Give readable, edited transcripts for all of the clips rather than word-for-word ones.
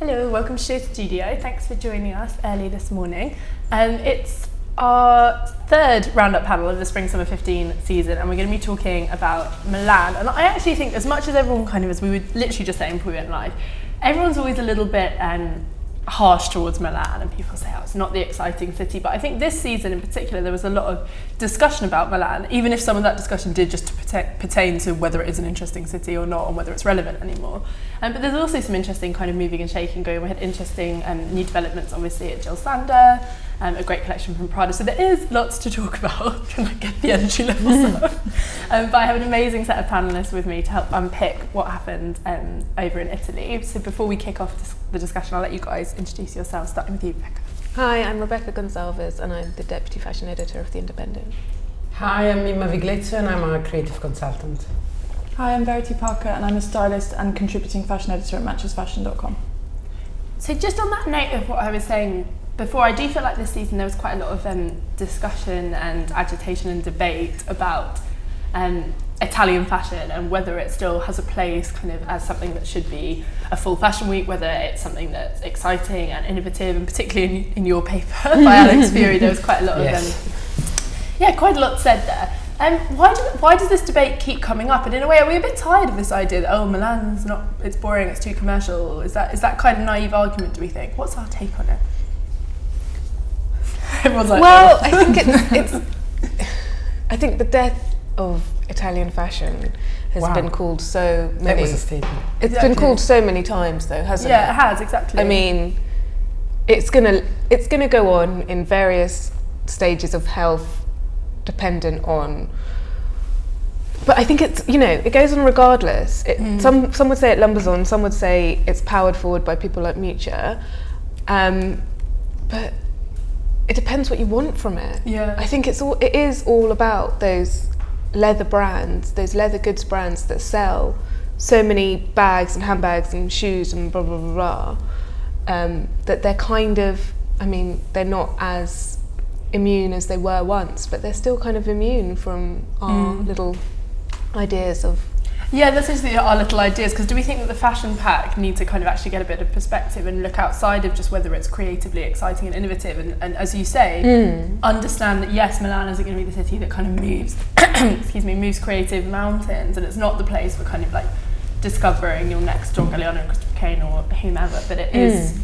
Hello, welcome to SHOWstudio. Thanks for joining us early this morning. It's our third Roundup panel of the Spring/Summer 15 season, and we're going to be talking about Milan. And I actually think, as much as everyone as we were literally just saying before we went live, everyone's always a little bit harsh towards Milan, and people say, oh, it's not the exciting city. But I think this season in particular, there was a lot of discussion about Milan, even if some of that discussion did just pertain to whether it is an interesting city or not, and whether it's relevant anymore. But there's also some interesting kind of moving and shaking going. We had interesting new developments, obviously, at Jill Sander, a great collection from Prada. So there is lots to talk about, trying to get the energy levels up. But I have an amazing set of panellists with me to help unpick what happened over in Italy. So before we kick off the discussion, I'll let you guys introduce yourselves, starting with you, Rebecca. Hi, I'm Rebecca Gonsalves, and I'm the Deputy Fashion Editor of The Independent. Hi, I'm Mimma Viglezio, and I'm a creative consultant. Hi, I'm Verity Parker, and I'm a stylist and contributing fashion editor at MatchesFashion.com. So just on that note of what I was saying before, I do feel like this season there was quite a lot of discussion and agitation and debate about Italian fashion and whether it still has a place kind of as something that should be a full fashion week, whether it's something that's exciting and innovative, and particularly in your paper by Alex Fury, there was quite a lot of quite a lot said there. Why does this debate keep coming up? And in a way, are we a bit tired of this idea that Milan's not, it's boring, it's too commercial? Is that kind of naive argument, do we think? What's our take on it? Everyone's like, well, I think I think the death of Italian fashion has been called so many. That was a statement. It's been called so many times, though, hasn't it? Yeah, it has, exactly. I mean, it's gonna go on in various stages of health, dependent on. But I think it goes on regardless. Some would say it lumbers on. Some would say it's powered forward by people like Miuccia. But it depends what you want from it. Yeah. I think it is all about those leather brands, those leather goods brands that sell so many bags and handbags and shoes and blah blah blah blah. That they're kind of, they're not as immune as they were once, but they're still kind of immune from our little ideas of. Yeah, that's actually our little ideas, because do we think that the fashion pack need to kind of actually get a bit of perspective and look outside of just whether it's creatively exciting and innovative, and as you say, understand that yes, Milan isn't going to be the city that kind of moves creative mountains, and it's not the place for kind of like discovering your next John Galliano, Christopher Kane or whomever, but it is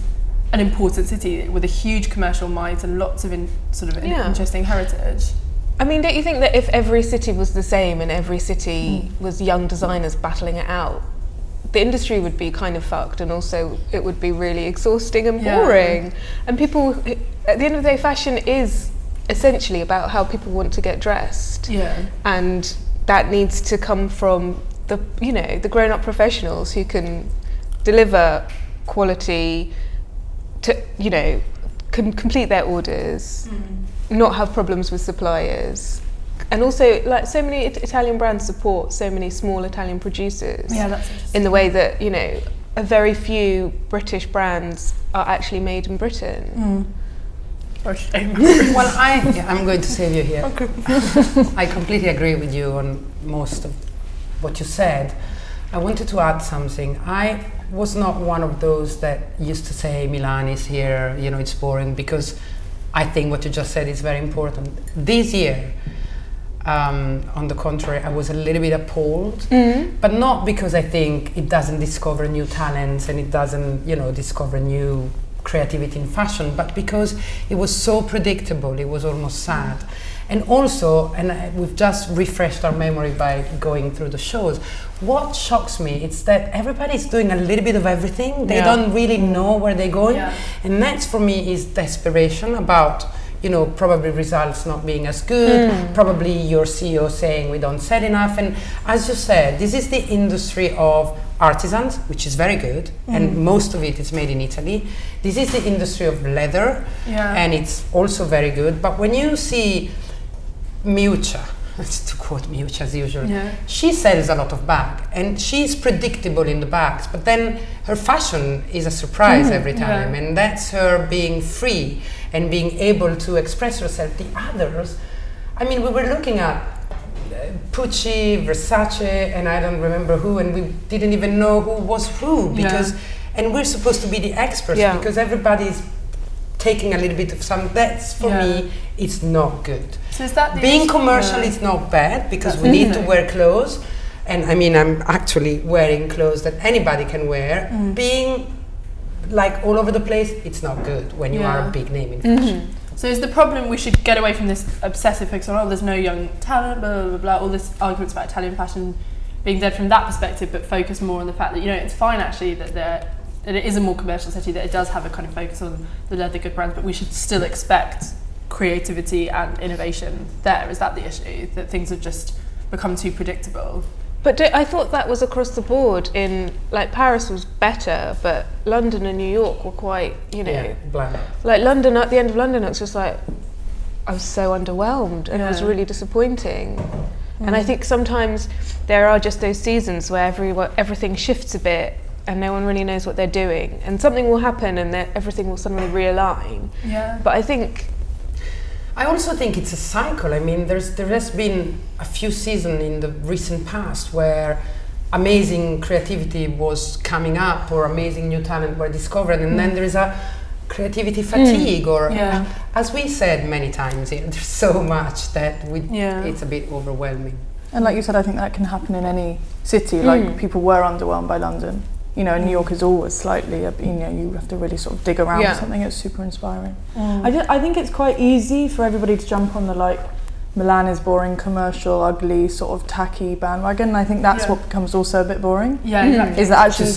an important city with a huge commercial might and lots of interesting heritage. Don't you think that if every city was the same and every city was young designers battling it out, the industry would be kind of fucked, and also it would be really exhausting and boring. Yeah. And people, at the end of the day, fashion is essentially about how people want to get dressed. Yeah. And that needs to come from the grown-up professionals who can deliver quality, to can complete their orders, not have problems with suppliers, and also like so many Italian brands support so many small Italian producers. Yeah, that's interesting. In the way that a very few British brands are actually made in Britain. Well, I'm going to save you here. Okay. I completely agree with you on most of what you said. I wanted to add something. I was not one of those that used to say Milan is here, it's boring, because I think what you just said is very important. This year, on the contrary, I was a little bit appalled, but not because I think it doesn't discover new talents and it doesn't, discover new creativity in fashion, but because it was so predictable, it was almost sad. And also, we've just refreshed our memory by going through the shows, what shocks me is that everybody's doing a little bit of everything. They don't really know where they're going. Yeah. And that, for me, is desperation about, probably results not being as good, probably your CEO saying we don't sell enough. And as you said, this is the industry of artisans, which is very good, and most of it is made in Italy. This is the industry of leather, and it's also very good. But when you see Miuccia, to quote Miuccia as usual, she sells a lot of bags, and she's predictable in the bags, but then her fashion is a surprise every time, and that's her being free and being able to express herself. The others, we were looking at Pucci, Versace, and I don't remember who, and we didn't even know who was who, because and we're supposed to be the experts because everybody's taking a little bit of some. That's for me, it's not good. So is that being commercial is not bad because we need to wear clothes, and I mean I'm actually wearing clothes that anybody can wear. Being like all over the place, it's not good when you are a big name in fashion. So is the problem we should get away from this obsessive focus on, there's no young talent, blah, blah, blah, blah, all this arguments about Italian fashion being dead from that perspective, but focus more on the fact that, you know, it's fine actually that it is a more commercial city, that it does have a kind of focus on the leather good brands, but we should still expect creativity and innovation there. Is that the issue? That things have just become too predictable? But I thought that was across the board. In like Paris was better, but London and New York were quite, you know, bland. Like London, at the end of London, it was just like I was so underwhelmed, and it was really disappointing. And I think sometimes there are just those seasons where everything shifts a bit, and no one really knows what they're doing, and something will happen, and everything will suddenly realign. Yeah. But I also think it's a cycle. I mean, there has been a few seasons in the recent past where amazing creativity was coming up, or amazing new talent were discovered, and then there is a creativity fatigue, or as we said many times here, there's so much that it's a bit overwhelming. And like you said, I think that can happen in any city. Like people were underwhelmed by London. You know, New York is always slightly, you know, you have to really sort of dig around for something. It's super inspiring. I think it's quite easy for everybody to jump on the like Milan is boring, commercial, ugly, sort of tacky bandwagon. And I think that's what becomes also a bit boring. Yeah, exactly. Is that actually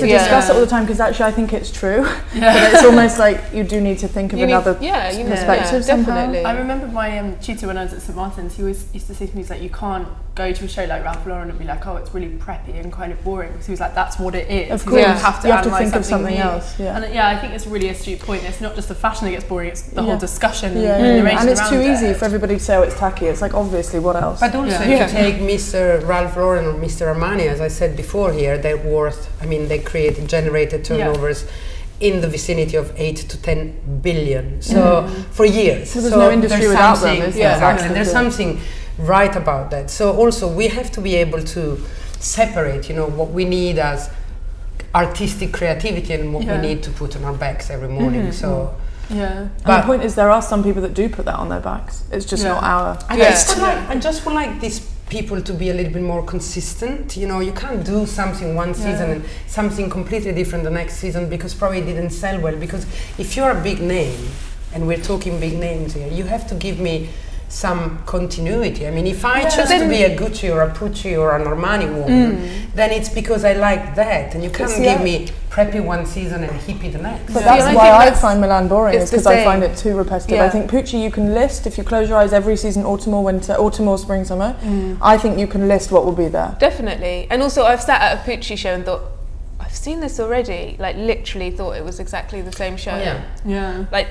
to discuss it all the time, because actually I think it's true. But it's almost like you do need to think of another perspective somehow. Definitely. I remember my tutor when I was at St Martin's, he always used to say to me, he's like, you can't go to a show like Ralph Lauren and be like, oh, it's really preppy and kind of boring, because he was like, that's what it is. Of course, you have to think of something else. And I think it's a really astute point. It's not just the fashion that gets boring, it's the whole discussion and narration and it's around too easy for everybody to say, oh, it's tacky. It's like, obviously, what else? But also, if you take Mr. Ralph Lauren or Mr. Armani, as I said before here, they're worth, I mean, they generated turnovers in the vicinity of 8 to 10 billion. So for years. So there's no industry without them. Exactly. There's something right about that. So also we have to be able to separate, you know, what we need as artistic creativity and what we need to put on our backs every morning. So and the point is, there are some people that do put that on their backs. It's just not our. I just would like these people to be a little bit more consistent. You know, you can't do something one season and something completely different the next season, because probably it didn't sell well. Because if you're a big name, and we're talking big names here, you have to give me some continuity. I mean, if I choose to be a Gucci or a Pucci or an Armani woman, then it's because I like that, and you can't give me preppy one season and hippie the next. But that's why I find Milan boring, is because I find it too repetitive. I think Pucci you can list, if you close your eyes, every season, autumn or winter, autumn or spring, summer, I think you can list what will be there. Definitely. And also I've sat at a Pucci show and thought, I've seen this already, like literally thought it was exactly the same show. Like,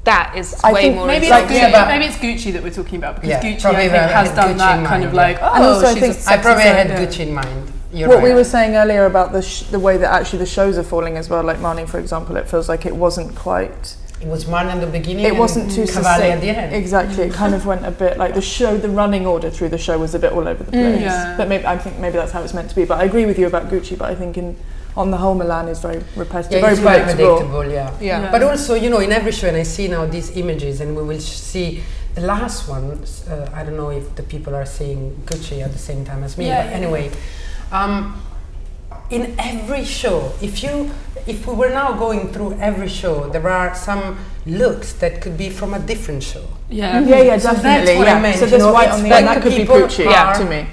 that is way more. Maybe it's Gucci that we're talking about, because Gucci I think has done that kind of like. And also I probably had Gucci in mind. What we were saying earlier about the way that actually the shows are falling as well, like Marnie, for example, it feels like it wasn't quite. It was Marnie at the beginning. It wasn't too succinct at the end. Exactly, it kind of went a bit like the running order through the show was a bit all over the place. But I think maybe that's how it's meant to be. But I agree with you about Gucci. But I think on the whole, Milan is very repetitive, very predictable. But also, you know, in every show, and I see now these images, and we will see the last one. I don't know if the people are seeing Gucci at the same time as me, but anyway, in every show, if we were now going through every show, there are some looks that could be from a different show. Definitely. So that's what I meant. So this white on the end, that could be Pucci to me.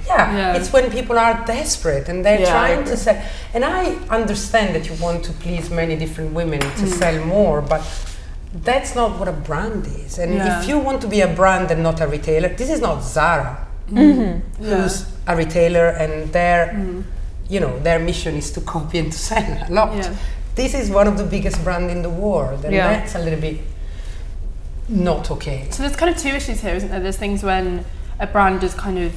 It's when people are desperate and they're trying to sell. And I understand that you want to please many different women to sell more, but that's not what a brand is. And if you want to be a brand and not a retailer, this is not Zara, who's a retailer, and their mission is to copy and to sell a lot. This is one of the biggest brands in the world, and that's a little bit not okay. So there's kind of two issues here, isn't there? There's things when a brand is kind of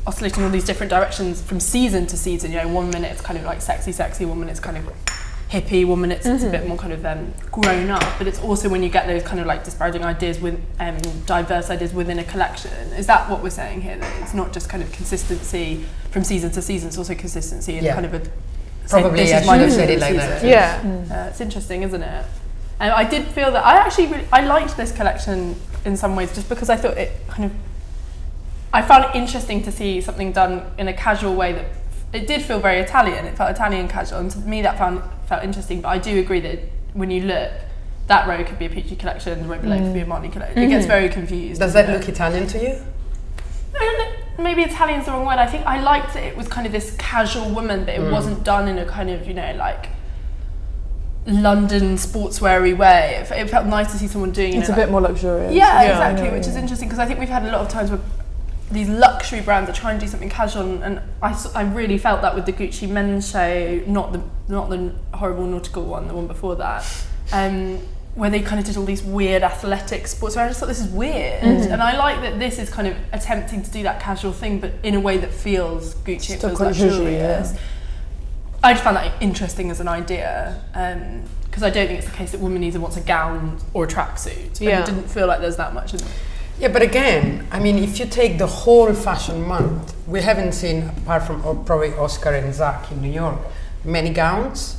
oscillating all these different directions from season to season. You know, 1 minute it's kind of like sexy, 1 minute it's kind of hippie, 1 minute it's a bit more kind of grown up. But it's also when you get those kind of like disparaging ideas with diverse ideas within a collection. Is that what we're saying here? That it's not just kind of consistency from season to season, it's also consistency in kind of Probably this I is my should have look said for it the like that. season. Yeah. It's interesting, isn't it? And I did feel that I liked this collection in some ways, just because I thought it I found it interesting to see something done in a casual way that it did feel very Italian. It felt Italian casual, and to me that felt interesting. But I do agree that when you look, that row could be a Pucci collection, the row below could be a Marni collection. It gets very confused. Does that look Italian to you? Maybe Italian's the wrong word. I think I liked that it was kind of this casual woman, but it wasn't done in a kind of, like London sportswear-y way. It felt nice to see someone doing it's a bit more luxurious. Yeah, exactly, which is interesting, because I think we've had a lot of times where these luxury brands are trying to do something casual, and I really felt that with the Gucci men's show, not the horrible nautical one, the one before that, where they kind of did all these weird athletic sportswear. I just thought, this is weird, and I like that this is kind of attempting to do that casual thing, but in a way that feels Gucci, it feels luxurious. I just found that interesting as an idea, because I don't think it's the case that women either wants a gown or a tracksuit. Yeah. It didn't feel like there's that much in it. Yeah, but again, I mean, if you take the whole fashion month, we haven't seen, apart from probably Oscar and Zach in New York, many gowns,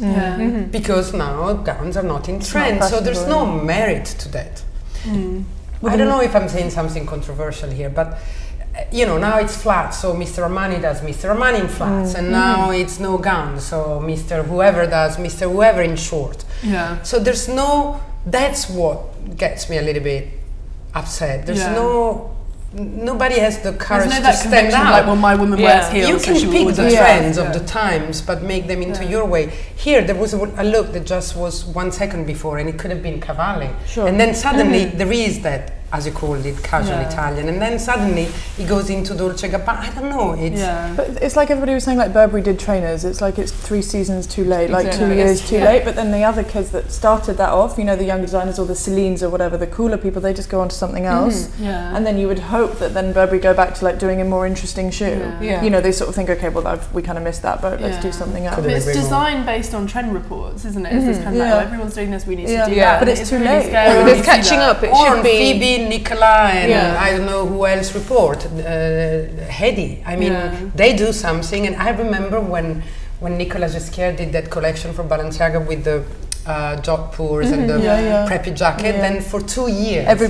because now gowns are not in trend, so there's no merit to that. I don't know if I'm saying something controversial here, but now it's flat, so Mr. Armani does Mr. Armani in flats, and now it's no gown, so Mr. Whoever does Mr. Whoever in short. Yeah. So there's that's what gets me a little bit upset. There's nobody has the courage to stand out. Like, well, my woman wears heels. You can pick the trends of the times, but make them into your way. Here, there was a look that just was 1 second before, and it could have been Cavalli. Sure. And then suddenly there is that, as you called it, casual Italian, and then suddenly it goes into Dolce & Gabbana. I don't know. But it's like everybody was saying, like Burberry did trainers. It's like it's 3 seasons too late, like 2 years too late. But then the other kids that started that off, the young designers or the Celines or whatever, the cooler people, they just go on to something else. And then you would hope that then Burberry go back to like doing a more interesting shoe. They sort of think, okay, well, we kind of missed that, but let's do something else. But it's design based on trend reports, isn't it? It's this kind of like, everyone's doing this, we need to do that. But it's too late. It's catching up. It should be Phoebe, Nicola, and I don't know who else report. Hedy. I mean, they do something, and I remember when Nicola Ghesquière did that collection for Balenciaga with the jodhpurs and the preppy jacket, then for 2 years every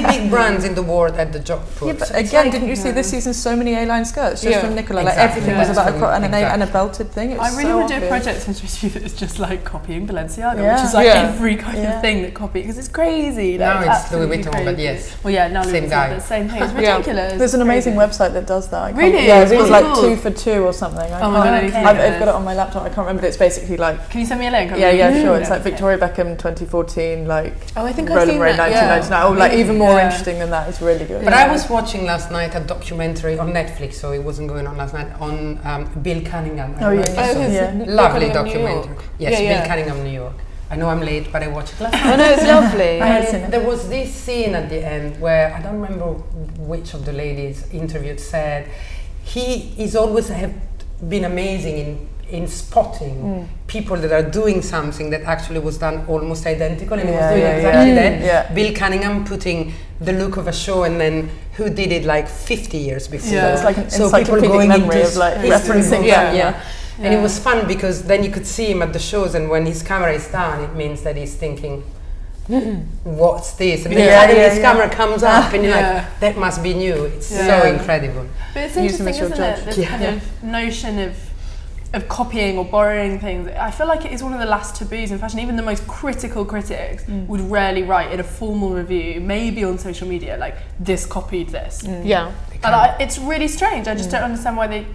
big brands in the world had the jodhpurs. Yeah, but again, didn't you see this season so many A-line skirts just from Nicola? Like everything was about and a belted thing. I really want to do a project in history that is just like copying Balenciaga, which is like every kind of thing that copy, because it's crazy. Now it's Louis Vuitton, but yes. Well, now Louis Vuitton, the same thing. It's ridiculous. There's an amazing website that does that. Really? Yeah, it was like 2 for 2 or something. Oh my god, I've got it on my laptop. I can't remember. But it's basically like. Can you send me a link? Yeah, sure. It's like Victoria Beckham 2014, like I think Roland Ray 1999. Oh, like even more interesting than that. It's really good. But I was watching last night a documentary on Netflix, so it wasn't going on last night, on Bill Cunningham. Lovely documentary. Yes, Bill Cunningham, New York. I know I'm late, but I watched it last night. Oh no, it's lovely. And there was this scene at the end where, I don't remember which of the ladies interviewed said, he is always have been amazing in spotting people that are doing something that actually was done almost identical, and he was doing exactly that. Bill Cunningham putting the look of a show, and then who did it like 50 years before. It's like so people going memory of like referencing. And it was fun because then you could see him at the shows, and when his camera is down, it means that he's thinking, what's this? And then suddenly his camera comes up, and you're like, that must be new. It's so incredible. But it's interesting, isn't it? This kind of notion of copying or borrowing things. I feel like it is one of the last taboos in fashion. Even the most critical critics would rarely write in a formal review, maybe on social media, like, this copied this. And it's really strange. I just don't understand why they...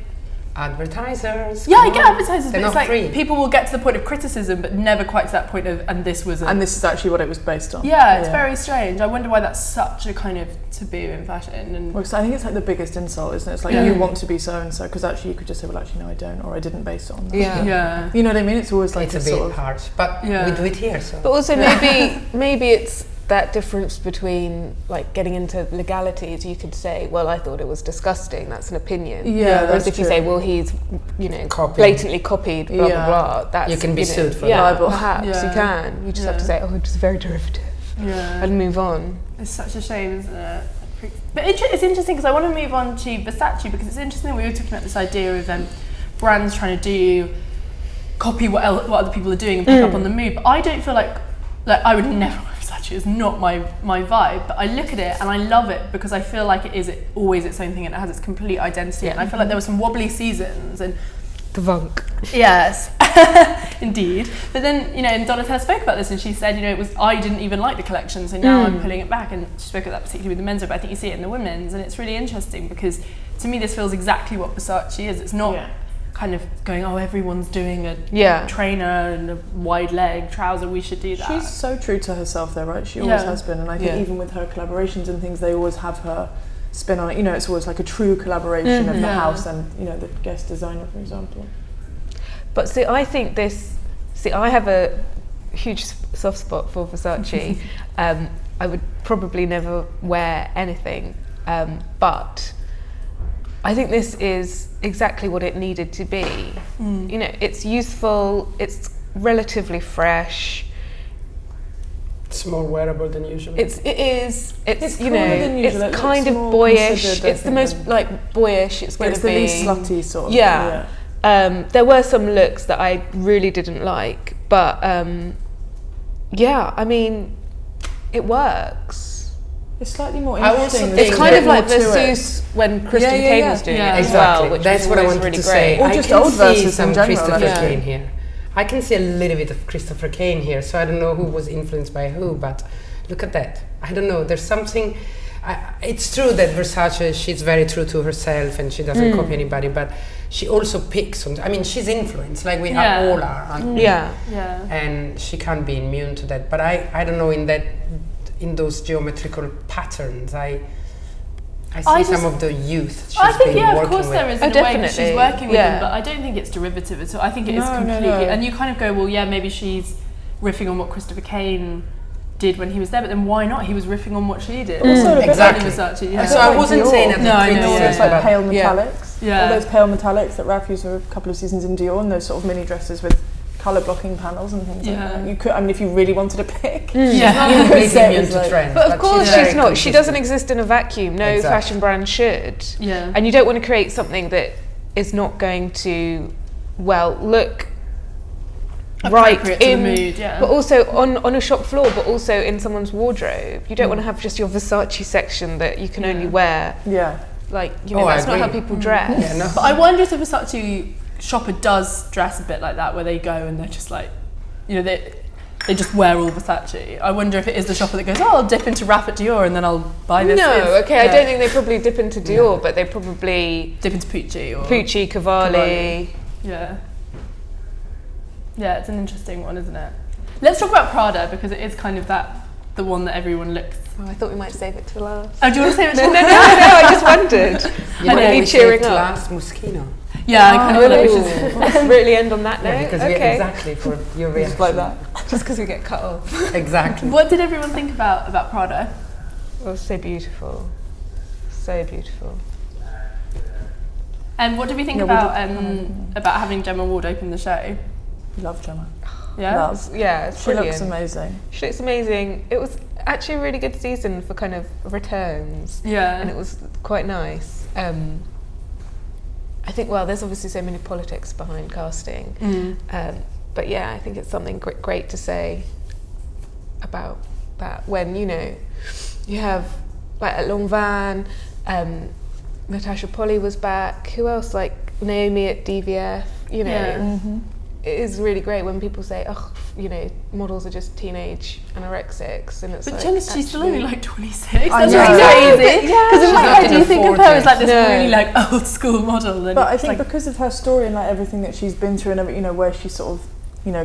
Advertisers. Yeah, I get advertisers, but it's like people will get to the point of criticism, but never quite to that point of, and this was and this is actually what it was based on. Yeah, it's very strange. I wonder why that's such a kind of taboo in fashion. And I think it's like the biggest insult, isn't it? It's like, you want to be so and so, because actually you could just say, well, actually no, I don't, or I didn't base it on that. You know what I mean? It's always like it's a bit harsh, but we do it here. So. But also maybe it's that difference between like getting into legalities. You could say, well, I thought it was disgusting. That's an opinion. Whereas if you say, well, he's blatantly copied, blah blah blah. That's, you can be sued for libel. Perhaps you can. You just have to say, oh, it's very derivative, and move on. It's such a shame, isn't it? But it's interesting because I want to move on to Versace, because it's interesting that we were talking about this idea of brands trying to do copy what other people are doing and pick up on the mood. But I don't feel like I would never wear Versace. It's not my vibe. But I look at it and I love it because I feel like it is always its own thing and it has its complete identity. And I feel like there were some wobbly seasons and The Vunk. yes, indeed. But then, and Donatella spoke about this and she said, I didn't even like the collection, so now I'm pulling it back. And she spoke about that particularly with the men's, but I think you see it in the women's. And it's really interesting because to me, this feels exactly what Versace is. It's not kind of going, everyone's doing a trainer and a wide leg trouser, we should do that. She's so true to herself though, right? She always has been. And I think even with her collaborations and things, they always have her spin on it. It's always like a true collaboration of the house and, the guest designer, for example. But see, I think I have a huge soft spot for Versace. I would probably never wear anything, but I think this is exactly what it needed to be. It's youthful, it's relatively fresh. It's more wearable than usual. It's cooler than usual. It's kind of boyish. It's the most boyish it's going to be. It's the least slutty sort of. Yeah. There were some looks that I really didn't like, but I mean, it works. It's slightly more interesting. It's kind of like Versace when Christopher Kane was doing it as well, which that's what I wanted really to say. Or just old I can see Versace some in general, Christopher Kane here. I can see a little bit of Christopher Kane here, so I don't know who was influenced by who, but look at that. I don't know, there's something. It's true that Versace, she's very true to herself and she doesn't copy anybody, but she also picks on. I mean, she's influenced, like we all are. And she can't be immune to that. But I don't know, in those geometrical patterns, I see some of the youth she's been working with. Of course there is in a way that she's working with them, but I don't think it's derivative at all. I think it is completely, and you kind of go, well, maybe she's riffing on what Christopher Kane did when he was there, but then why not? He was riffing on what she did. Also, exactly. Versace, So I wasn't saying that. It's like pale metallics. Yeah. All those pale metallics that Raf used for a couple of seasons in Dior, and those sort of mini dresses with colour blocking panels and things like that. You could, if you really wanted to pick. She's not completely immune to trends. But of course she's not. She doesn't exist in a vacuum. No fashion brand should. Yeah. And you don't want to create something that is not going to, look right in the mood, but also on a shop floor, but also in someone's wardrobe. You don't want to have just your Versace section that you can only wear. Yeah. That's not how people dress. Yeah, no. But I wonder if the Versace shopper does dress a bit like that, where they go and they're just like, they just wear all Versace. I wonder if it is the shopper that goes, I'll dip into Raf at Dior and then I'll buy this. I don't think they probably dip into Dior, but they probably dip into Pucci or Cavalli. Yeah, it's an interesting one, isn't it? Let's talk about Prada, because it is kind of the one that everyone looks. I thought we might save it to last. Oh, do you want to save it to last? No, I just wondered. We cheering saved up. last Moschino. Yeah, I kind of feel like we should. Let's really end on that note. Yeah, because exactly for your reaction. Just like that. Just because we get cut off. Exactly. What did everyone think about Prada? It was so beautiful. So beautiful. And what did we think about having Gemma Ward open the show? Love Gemma. Yeah? It's she brilliant. looks amazing. She looks amazing. It was actually a really good season for kind of returns. Yeah. And it was quite nice. I think, there's obviously so many politics behind casting. But I think it's something great to say about that when, you have, at Longvan, Natasha Polly was back. Who else? Like Naomi at DVF, It is really great when people say, models are just teenage anorexics, and it's but like... But she's still only like 26. I That's know. crazy. Because in my head, you think of her as like this really old school model. But I think because of her story and everything that she's been through and where she sort of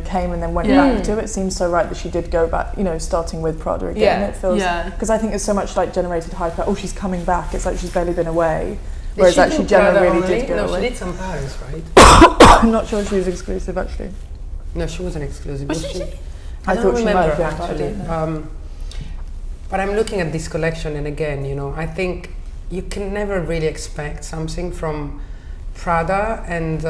came and then went back to it seems so right that she did go back, starting with Prada again. It feels because I think there's so much generated hype. She's coming back. It's like she's barely been away. Whereas actually Gemma really did go away. She did some Paris, right? I'm not sure she was exclusive actually. No, she wasn't exclusive. Was she? I thought she might have been actually. But I'm looking at this collection, and again, I think you can never really expect something from Prada, and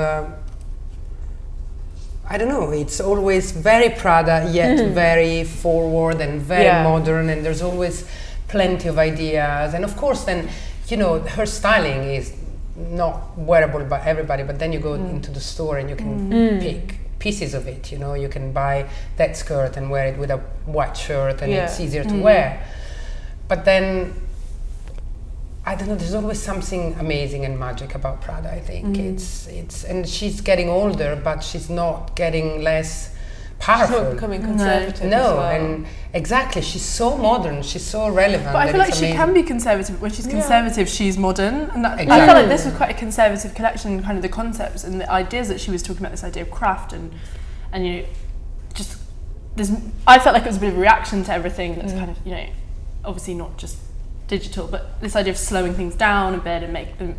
I don't know. It's always very Prada, yet very forward and very modern, and there's always plenty of ideas, and of course, then her styling is not wearable by everybody, but then you go into the store and you can pieces of it. You know, you can buy that skirt and wear it with a white shirt, and it's easier to wear. But then, I don't know, there's always something amazing and magic about Prada, I think. It's and she's getting older, but she's not getting less powerful. She's not becoming conservative. No, as well. and exactly, she's so modern, she's so relevant. But I feel like she can be conservative. When she's conservative, she's modern. And that, I feel like this was quite a conservative collection, kind of the concepts and the ideas that she was talking about, this idea of craft and you know, just, I felt like it was a bit of a reaction to everything that's kind of, you know, obviously not just digital, but this idea of slowing things down a bit and make them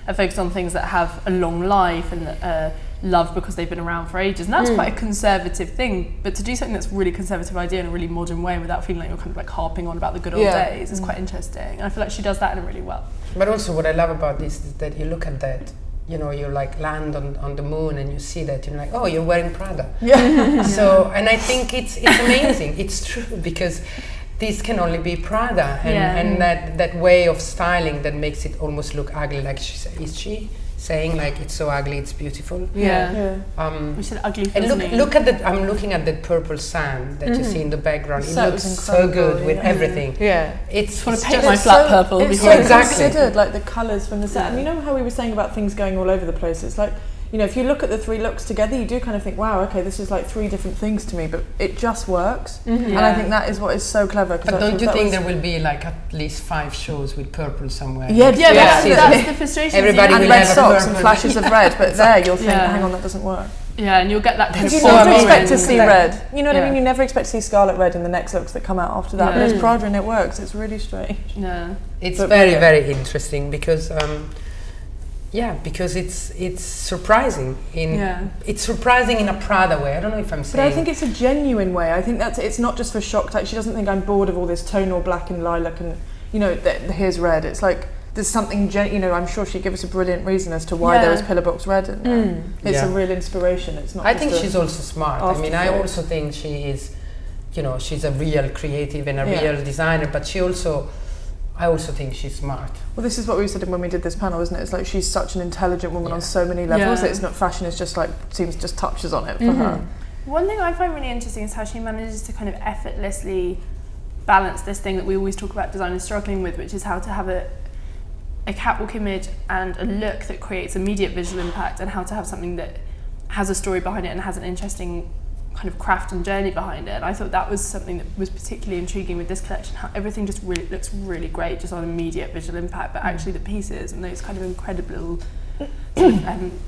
focus on things that have a long life and that are loved because they've been around for ages. And that's quite a conservative thing, but to do something that's really conservative idea in a really modern way without feeling like you're kind of like harping on about the good old days is quite interesting. And I feel like she does that in a really well. But also what I love about this is that you look at that, you know, you like land on the moon and you see that, you're like, oh, you're wearing Prada. So, and I think it's amazing. It's true, because this can only be Prada, and that way of styling that makes it almost look ugly, like is she saying like it's so ugly, it's beautiful. We said ugly. And look at that. I'm looking at that purple sand that you see in the background. It looks so good with everything. It's. I want to paint my flat purple. It's so exactly considered, like the colours from the set. And you know how we were saying about things going all over the place. It's like, you know, if you look at the three looks together, you do kind of think, wow, okay, this is like three different things to me, but it just works. And I think that is what is so clever. But don't you think there will be like at least 5 shows with purple somewhere? That's the frustration. Everybody and will red have socks and flashes of red, but there you'll think, hang on, that doesn't work. Yeah, and you'll get that kind of. You never expect to see red. You know what I mean? You never expect to see scarlet red in the next looks that come out after that. But it's Prada and it works. It's really strange. Yeah, it's very, very interesting because. Because it's surprising it's surprising in a Prada way. I don't know if I'm saying. But I think it's a genuine way. I think it's not just for shock. Like, she doesn't think I'm bored of all this tonal black and lilac and, you know, here's red. It's like there's something, you know, I'm sure she'd give us a brilliant reason as to why there was pillar box red in there. It's a real inspiration. It's not. I think she's also smart. I mean, I also think she is, you know, she's a real creative and a real designer, but I also think she's smart. Well, this is what we said when we did this panel, isn't it? It's like she's such an intelligent woman on so many levels that it's not fashion, is just like, seems just touches on it for her. One thing I find really interesting is how she manages to kind of effortlessly balance this thing that we always talk about designers struggling with, which is how to have a catwalk image and a look that creates immediate visual impact, and how to have something that has a story behind it and has an interesting kind of craft and journey behind it. And I thought that was something that was particularly intriguing with this collection, how everything just really looks really great just on immediate visual impact, but actually the pieces and those kind of incredible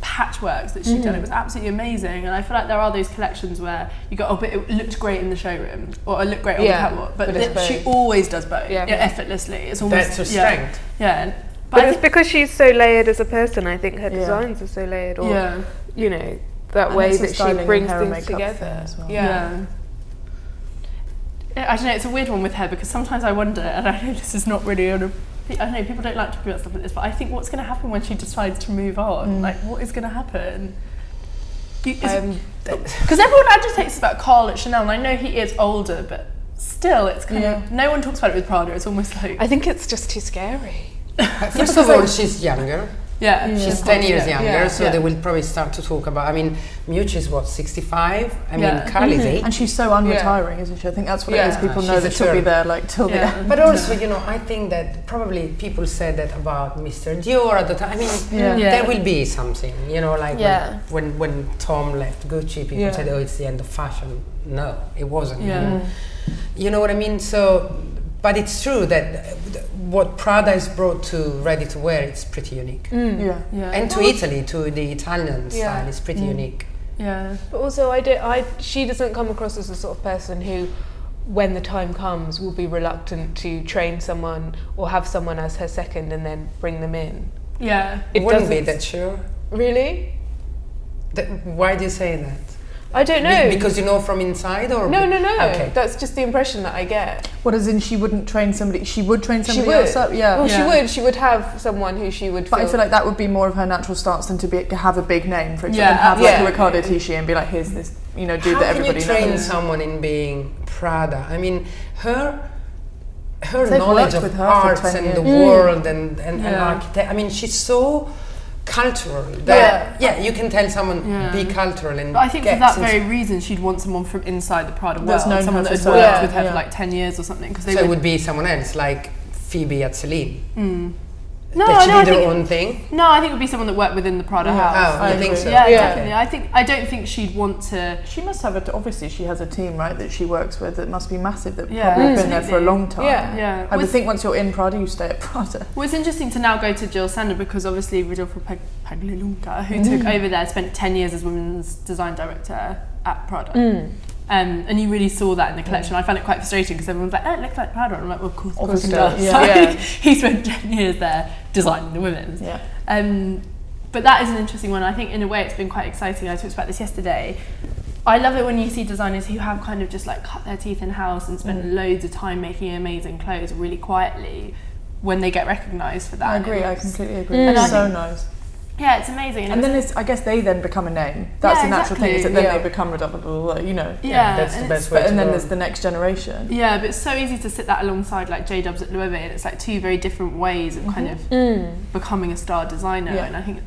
patchworks that she'd done, it was absolutely amazing. And I feel like there are those collections where you go, oh, but it looked great in the showroom, or it looked great on the catwalk, but she always does both effortlessly. It's almost that's her strength. But it's because she's so layered as a person. I think her designs are so layered, or you know, that and way that she brings things together. As well. I don't know, it's a weird one with her, because sometimes I wonder, and I know this is not really I don't know, people don't like talking about stuff like this, but I think what's going to happen when she decides to move on? Like, what is going to happen? Because everyone agitates about Carl at Chanel, and I know he is older, but still, it's kind of, no one talks about it with Prada. It's almost like, I think it's just too scary. First of all, she's younger. She's 10 years younger, so they will probably start to talk about. I mean, Miuccia is what, 65? I mean, Carl is 8. And she's so unretiring, isn't she? I think that's what it is. People know that she'll be there like till the end. But also, you know, I think that probably people said that about Mr. Dior at the time. I mean, there will be something, you know, like when Tom left Gucci, people said, oh, it's the end of fashion. No, it wasn't. You know what I mean? So, but it's true that what Prada has brought to ready-to-wear, it's pretty unique. And to Italy, to the Italian style, it's pretty unique. But also, she doesn't come across as the sort of person who, when the time comes, will be reluctant to train someone or have someone as her second and then bring them in. It wouldn't be that sure. Really? Why do you say that? I don't know. Because you know from inside, or no. Okay. That's just the impression that I get. What, as in she wouldn't train somebody? She would train somebody else up. Well, she would. She would have someone who she would. But I feel like that would be more of her natural stance than to have a big name, for example, and have like a Riccardo Tisci and be like, here's this, you know, dude that everybody knows. How can you train someone in being Prada? I mean, her knowledge of arts and the world and architect. I mean, she's so cultural. That, you can tell someone be cultural and. But I think for that very reason, she'd want someone from inside the Prada world, someone that had worked with her for like 10 years or something. So it would be someone else, like Phoebe at Celine. No, that she did her own thing? No, I think it would be someone that worked within the Prada house. Oh, I think so. Yeah, definitely. I don't think she'd want to. She must have obviously she has a team, right, that she works with that must be massive, that probably have been there for a long time. Yeah. I would think once you're in Prada, you stay at Prada. Well, it's interesting to now go to Jill Sander because obviously Rodolfo Pagliuca, who took over there, spent 10 years as women's design director at Prada. And you really saw that in the collection. I found it quite frustrating because everyone's like, oh, it looks like Prada. And I'm like, well, of course it does. He spent 10 years there designing the women's. But that is an interesting one. I think in a way it's been quite exciting. I talked about this yesterday. I love it when you see designers who have kind of just like cut their teeth in-house and spent loads of time making amazing clothes really quietly when they get recognised for that. I agree, I completely agree. It's so nice. Yeah, it's amazing. And then I guess they then become a name. That's the natural thing, is that then they become redundant, you know. That's the best way. And then there's the next generation. Yeah, but it's so easy to sit that alongside like J-Dubs at Loewe, and it's like two very different ways of kind of becoming a star designer. And I think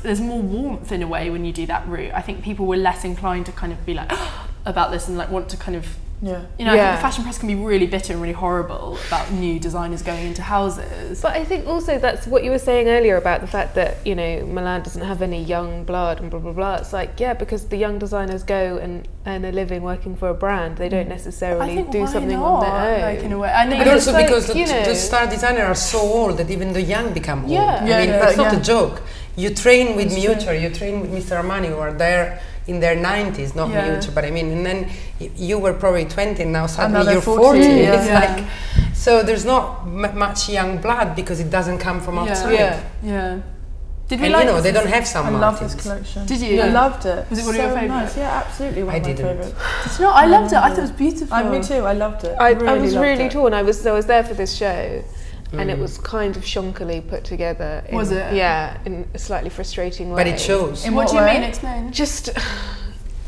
there's more warmth in a way when you do that route. I think people were less inclined to kind of be like about this and like want to kind of I think the fashion press can be really bitter and really horrible about new designers going into houses. But I think also that's what you were saying earlier about the fact that, you know, Milan doesn't have any young blood and blah, blah, blah. It's like, because the young designers go and earn a living working for a brand. They don't necessarily do something on their own. Like, in a way. I but also because the star designers are so old that even the young become old. I mean, it's not a joke. You train with Miuccia, you train with Mr. Armani, who are there in their 90s, not Miuccia, but I mean, and then you were probably 20 and now suddenly you're 40. It's like, so there's not much young blood because it doesn't come from outside. Did we and like they don't have some I love this collection. Did you? I loved it. Was it one of your favourites? Nice. Yeah, absolutely one of my favourites. Did you know? I loved it. I thought it was beautiful. Me too, I loved it. I was really torn. I was there for this show. And it was kind of shonkily put together. Was it? Yeah, in a slightly frustrating way. But it shows. In what do you mean? Explain. Just,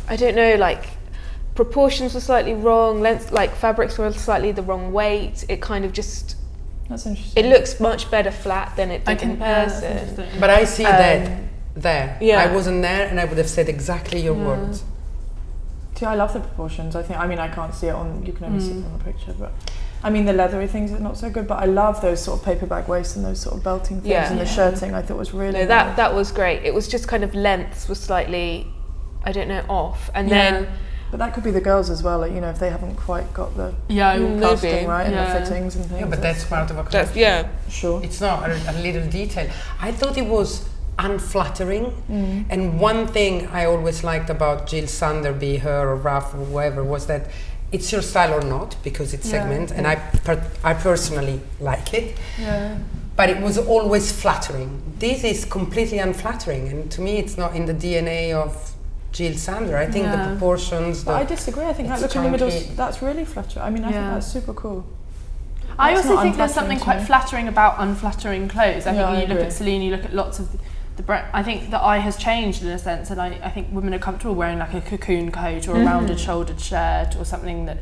I don't know, like, proportions were slightly wrong, length, like fabrics were slightly the wrong weight. It kind of just... That's interesting. It looks much better flat than it did in person. But I see that there. I wasn't there and I would have said exactly your words. See, I love the proportions. I can't see it on, you can only see it from the picture, but... I mean, the leathery things are not so good, but I love those sort of paper bag waists and those sort of belting things and the shirting I thought was really nice. That was great. It was just kind of lengths were slightly, I don't know, off. And then... But that could be the girls as well, like, you know, if they haven't quite got the casting right and the fittings and things. Yeah, but that's part of a collection. Sure. It's not a little detail. I thought it was unflattering. And one thing I always liked about Jill Sander, be her or Raf or whoever, was that it's your style or not, because it's segment, and I personally like it. But it was always flattering. This is completely unflattering, and to me it's not in the DNA of Jill Sander. I think the proportions... But I disagree. I think that look in the middle, that's really flattering. I mean, I think that's super cool. I also think there's something quite flattering about unflattering clothes. I think when you look at Celine, you look at lots of the brand. I think the eye has changed in a sense, and I think women are comfortable wearing like a cocoon coat or a rounded shouldered shirt or something that,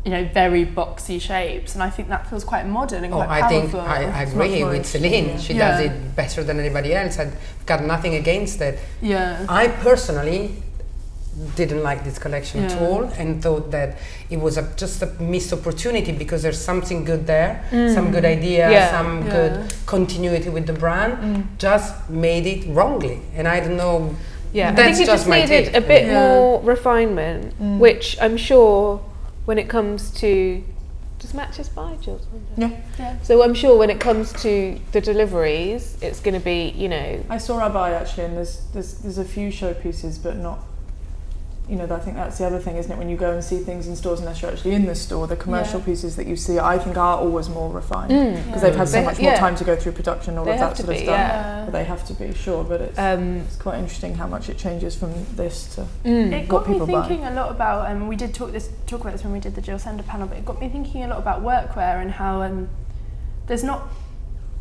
you know, very boxy shapes, and I think that feels quite modern and quite powerful. I agree with Celine. She does it better than anybody else. I've got nothing against it. I personally didn't like this collection at all, and thought that it was just a missed opportunity because there's something good there, some good idea, some good continuity with the brand, just made it wrongly, and I don't know. I think it just needed a bit more refinement, which I'm sure when it comes to... Does Matches buy Jill's? So I'm sure when it comes to the deliveries, it's going to be, you know... I saw Rabai actually, and there's a few showpieces, but not... You know, I think that's the other thing, isn't it? When you go and see things in stores unless you're actually in the store, the commercial pieces that you see, I think are always more refined because they've had so much more time to go through production, all of that sort of stuff. But they have to be, sure. But it's quite interesting how much it changes from this to it got what people me thinking buy. a lot about, we did talk about this when we did the Jill Sander panel, but it got me thinking a lot about workwear and how there's not...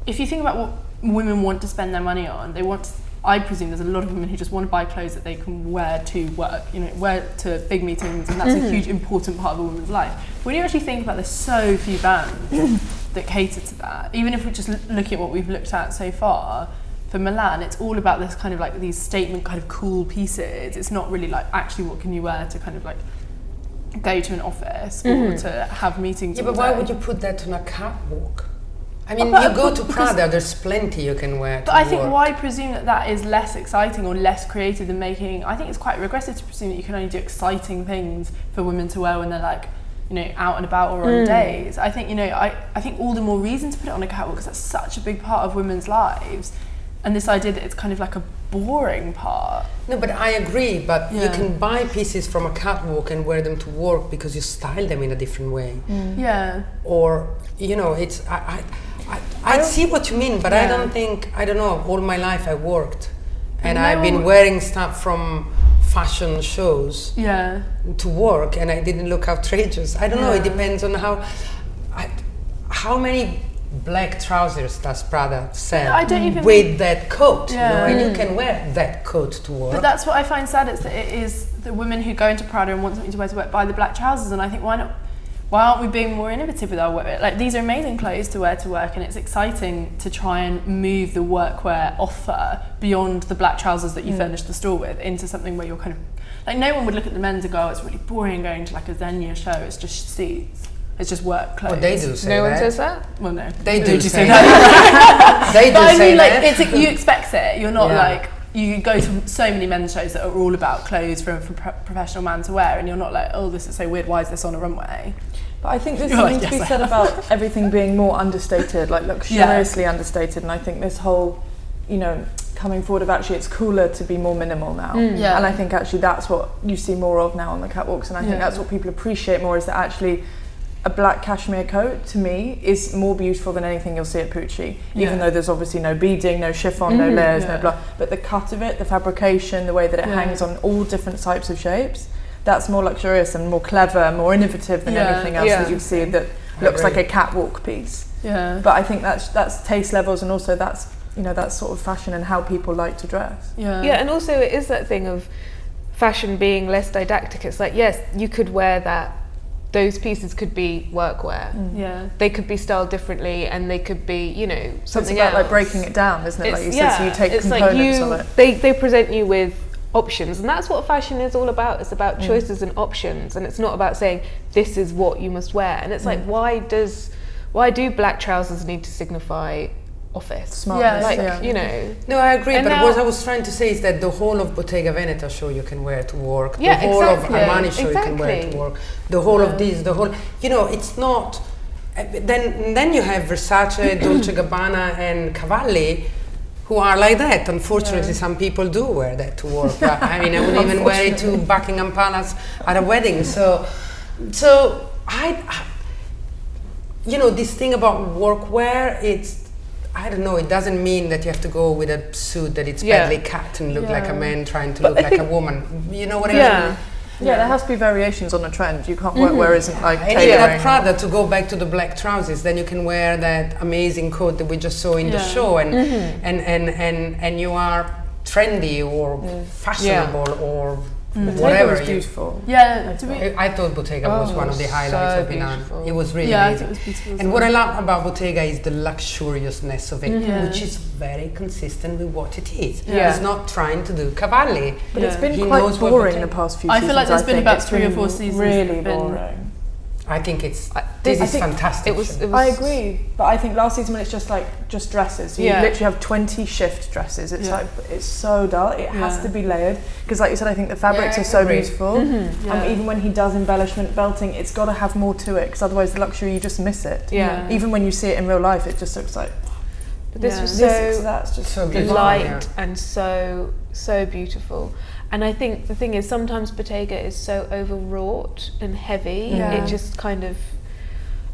If you think about what women want to spend their money on, they want... I presume there's a lot of women who just want to buy clothes that they can wear to work, you know, wear to big meetings, and that's a huge important part of a woman's life. When you actually think about, there's so few brands that cater to that. Even if we're just looking at what we've looked at so far, for Milan, it's all about this kind of like these statement kind of cool pieces. It's not really like actually what can you wear to kind of like go to an office or to have meetings. Yeah, all but why day. would you put that on a catwalk? I mean, But- you go to because- Prada, there's plenty you can wear. But I think why presume that that is less exciting or less creative than making, I think it's quite regressive to presume that you can only do exciting things for women to wear when they're like, you know, out and about or on days. I think, you know, I think all the more reason to put it on a catwalk because that's such a big part of women's lives. And this idea that it's kind of like a boring part. No, but I agree, but you Yeah. can buy pieces from a catwalk and wear them to work because you style them in a different way. Yeah. Or, you know, it's, I see what you mean, but I Yeah. don't think, I don't know, all my life I worked. And No. I've been wearing stuff from fashion shows Yeah. to work and I didn't look outrageous. I don't know, it Yeah. depends on how many black trousers does Prada sell I don't even with that coat, you know, Yeah. and you can wear that coat to work. But that's what I find sad, is that it is the women who go into Prada and want something to wear buy the black trousers, and I think why aren't we being more innovative with our work? Like, these are amazing clothes to wear to work, and it's exciting to try and move the workwear offer beyond the black trousers that you furnish the store with into something where you're kind of like, no one would look at the men's and go, oh, it's really boring going to like a Xenia show, it's just suits, it's just work clothes. Oh, they do say No that. one says that? Well, no, They do say that. They do But I say mean, like, that. it's you expect it. You're not Yeah. like, you go to so many men's shows that are all about clothes for professional man to wear, and you're not like, oh, this is so weird, why is this on a runway? But I think there's You're something like, to be yes, I said have. about everything being more understated, like luxuriously understated. And I think this whole, you know, coming forward of actually it's cooler to be more minimal now. Yeah. And I think actually that's what you see more of now on the catwalks. And I think Yeah. that's what people appreciate more, is that actually a black cashmere coat to me is more beautiful than anything you'll see at Pucci, even though there's obviously no beading, no chiffon, no layers, no blah, but the cut of it, the fabrication, the way that it hangs on all different types of shapes, that's more luxurious and more clever, more innovative than anything else that you'd see that looks like a catwalk piece. Yeah. But I think that's taste levels, and also that's, you know, that's sort of fashion and how people like to dress. Yeah. Yeah, and also it is that thing of fashion being less didactic. It's like, yes, you could wear that. Those pieces could be workwear. Yeah. They could be styled differently, and they could be, you know, So something it's about else. like breaking it down, isn't it? Like you said, so you take it's components like of it. they present you with options, and that's what fashion is all about. It's about choices and options, and it's not about saying this is what you must wear. And it's like, why do black trousers need to signify office? Smartness, Like, yeah. you know. No, I agree, And but now- what I was trying to say is that the whole of Bottega Veneta show you can wear to work, Yeah, the whole exactly. of Armani show you can wear to Exactly. work, the whole of this, the whole, you know, it's not, then you have Versace, Dolce Gabbana and Cavalli, who are like that. Unfortunately, some people do wear that to work. But, I mean, I wouldn't even wear it to Buckingham Palace at a wedding. So I you know, this thing about workwear, it's, I don't know, it doesn't mean that you have to go with a suit that it's badly cut and look like a man trying to But look I like a think- woman. You know what I Yeah. mean? Yeah, there has to be variations on a trend. You can't work where isn't like And even tailoring. at Prada, to go back to the black trousers, then you can wear that amazing coat that we just saw in the show, and and you are trendy or fashionable or Bottega whatever. was beautiful. Yeah. To be, I thought Bottega was one of the highlights so of Milan. beautiful. It was really yeah, I amazing. thought it was beautiful. And what I love about Bottega is the luxuriousness of it, Yeah. which is very consistent with what it is. Yeah. It's not trying to do Cavalli. But it's Yeah. been He quite knows what boring Bottega- the past few I seasons. feel like there's been think. about It's 3 or been 4 seasons really that have been- boring. I think it's I this is think fantastic. it was I agree, but I think last season when it's just dresses, so you Yeah. literally have 20 shift dresses. It's Yeah. like it's so dull. It has Yeah. to be layered because, like you said, I think the fabrics Yeah, I are so agree. beautiful. Yeah. And even when he does embellishment belting, it's got to have more to it because otherwise the luxury you just miss it. Yeah. Even when you see it in real life, it just looks like But this Yeah. was this. so That's just So beautiful. light Yeah. and so beautiful. And I think the thing is, sometimes Bottega is so overwrought and heavy. Yeah. It just kind of,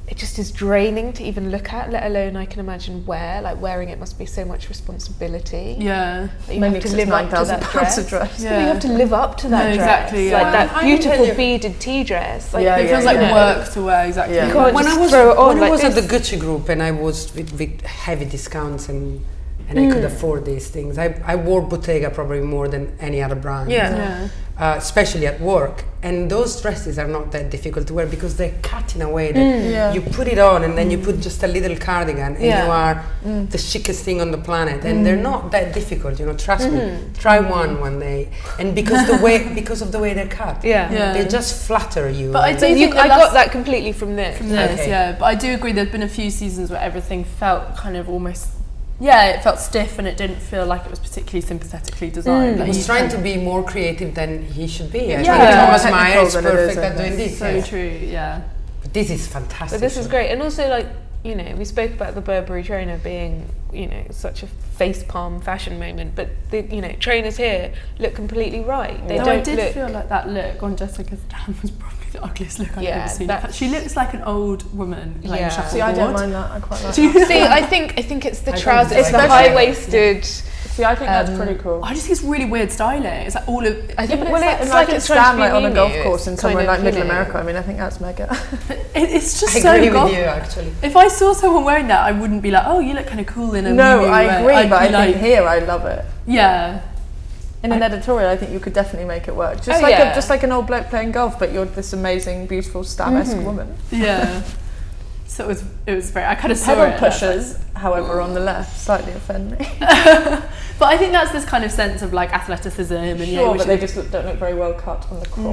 it just is draining to even look at, let alone I can imagine wear. Like, wearing it must be so much responsibility. Yeah. That you Mainly have to 'cause live it's up to that £9,000 dress. a dress. Yeah. But you have to live up to that No, dress. exactly, Like yeah. that I can beautiful tell you- beaded tea dress. Like, Yeah, It feels yeah, like yeah. work to wear, exactly. Yeah. you can't When just I was throw it on when I like was at the this. Gucci group and I was with heavy discounts and and I could afford these things. I wore Bottega probably more than any other brand. Especially at work, and those dresses are not that difficult to wear because they're cut in a way that you put it on and then you put just a little cardigan and you are the chicest thing on the planet, and they're not that difficult, trust me. Try one day, and because of the way they're cut, they just flatter you. But I do think I got that completely from this. But I do agree there's been a few seasons where everything felt kind of almost it felt stiff, and it didn't feel like it was particularly sympathetically designed. He was trying to be more creative than he should be. I think Thomas Meyer is perfect at doing this. So true, But this is fantastic. But this is great, and also we spoke about the Burberry trainer being, such a facepalm fashion moment, but the, trainers here look completely right. I did feel like that look on Jessica's down was probably the ugliest look I've ever seen. She looks like an old woman playing shuffleboard. See, I don't mind that. I quite like that. See, I think it's the trousers, it's the high-waisted. See, I think that's pretty cool. I just think it's really weird styling. It's like all of. It's like it's stand on a golf course in somewhere like Middle America. I mean, I think that's mega. It's just I agree with you, actually. If I saw someone wearing that, I wouldn't be like, oh, you look kind of cool in a. No, I agree, but I think here I love it. Yeah. In an editorial, I think you could definitely make it work. Just like an old bloke playing golf, but you're this amazing, beautiful, stab-esque woman. Yeah. So it was very. I kind of saw Pedal it. pushers, however, on the left slightly offend me. But I think that's this kind of sense of like athleticism, and but they just don't look very well cut on the crotch.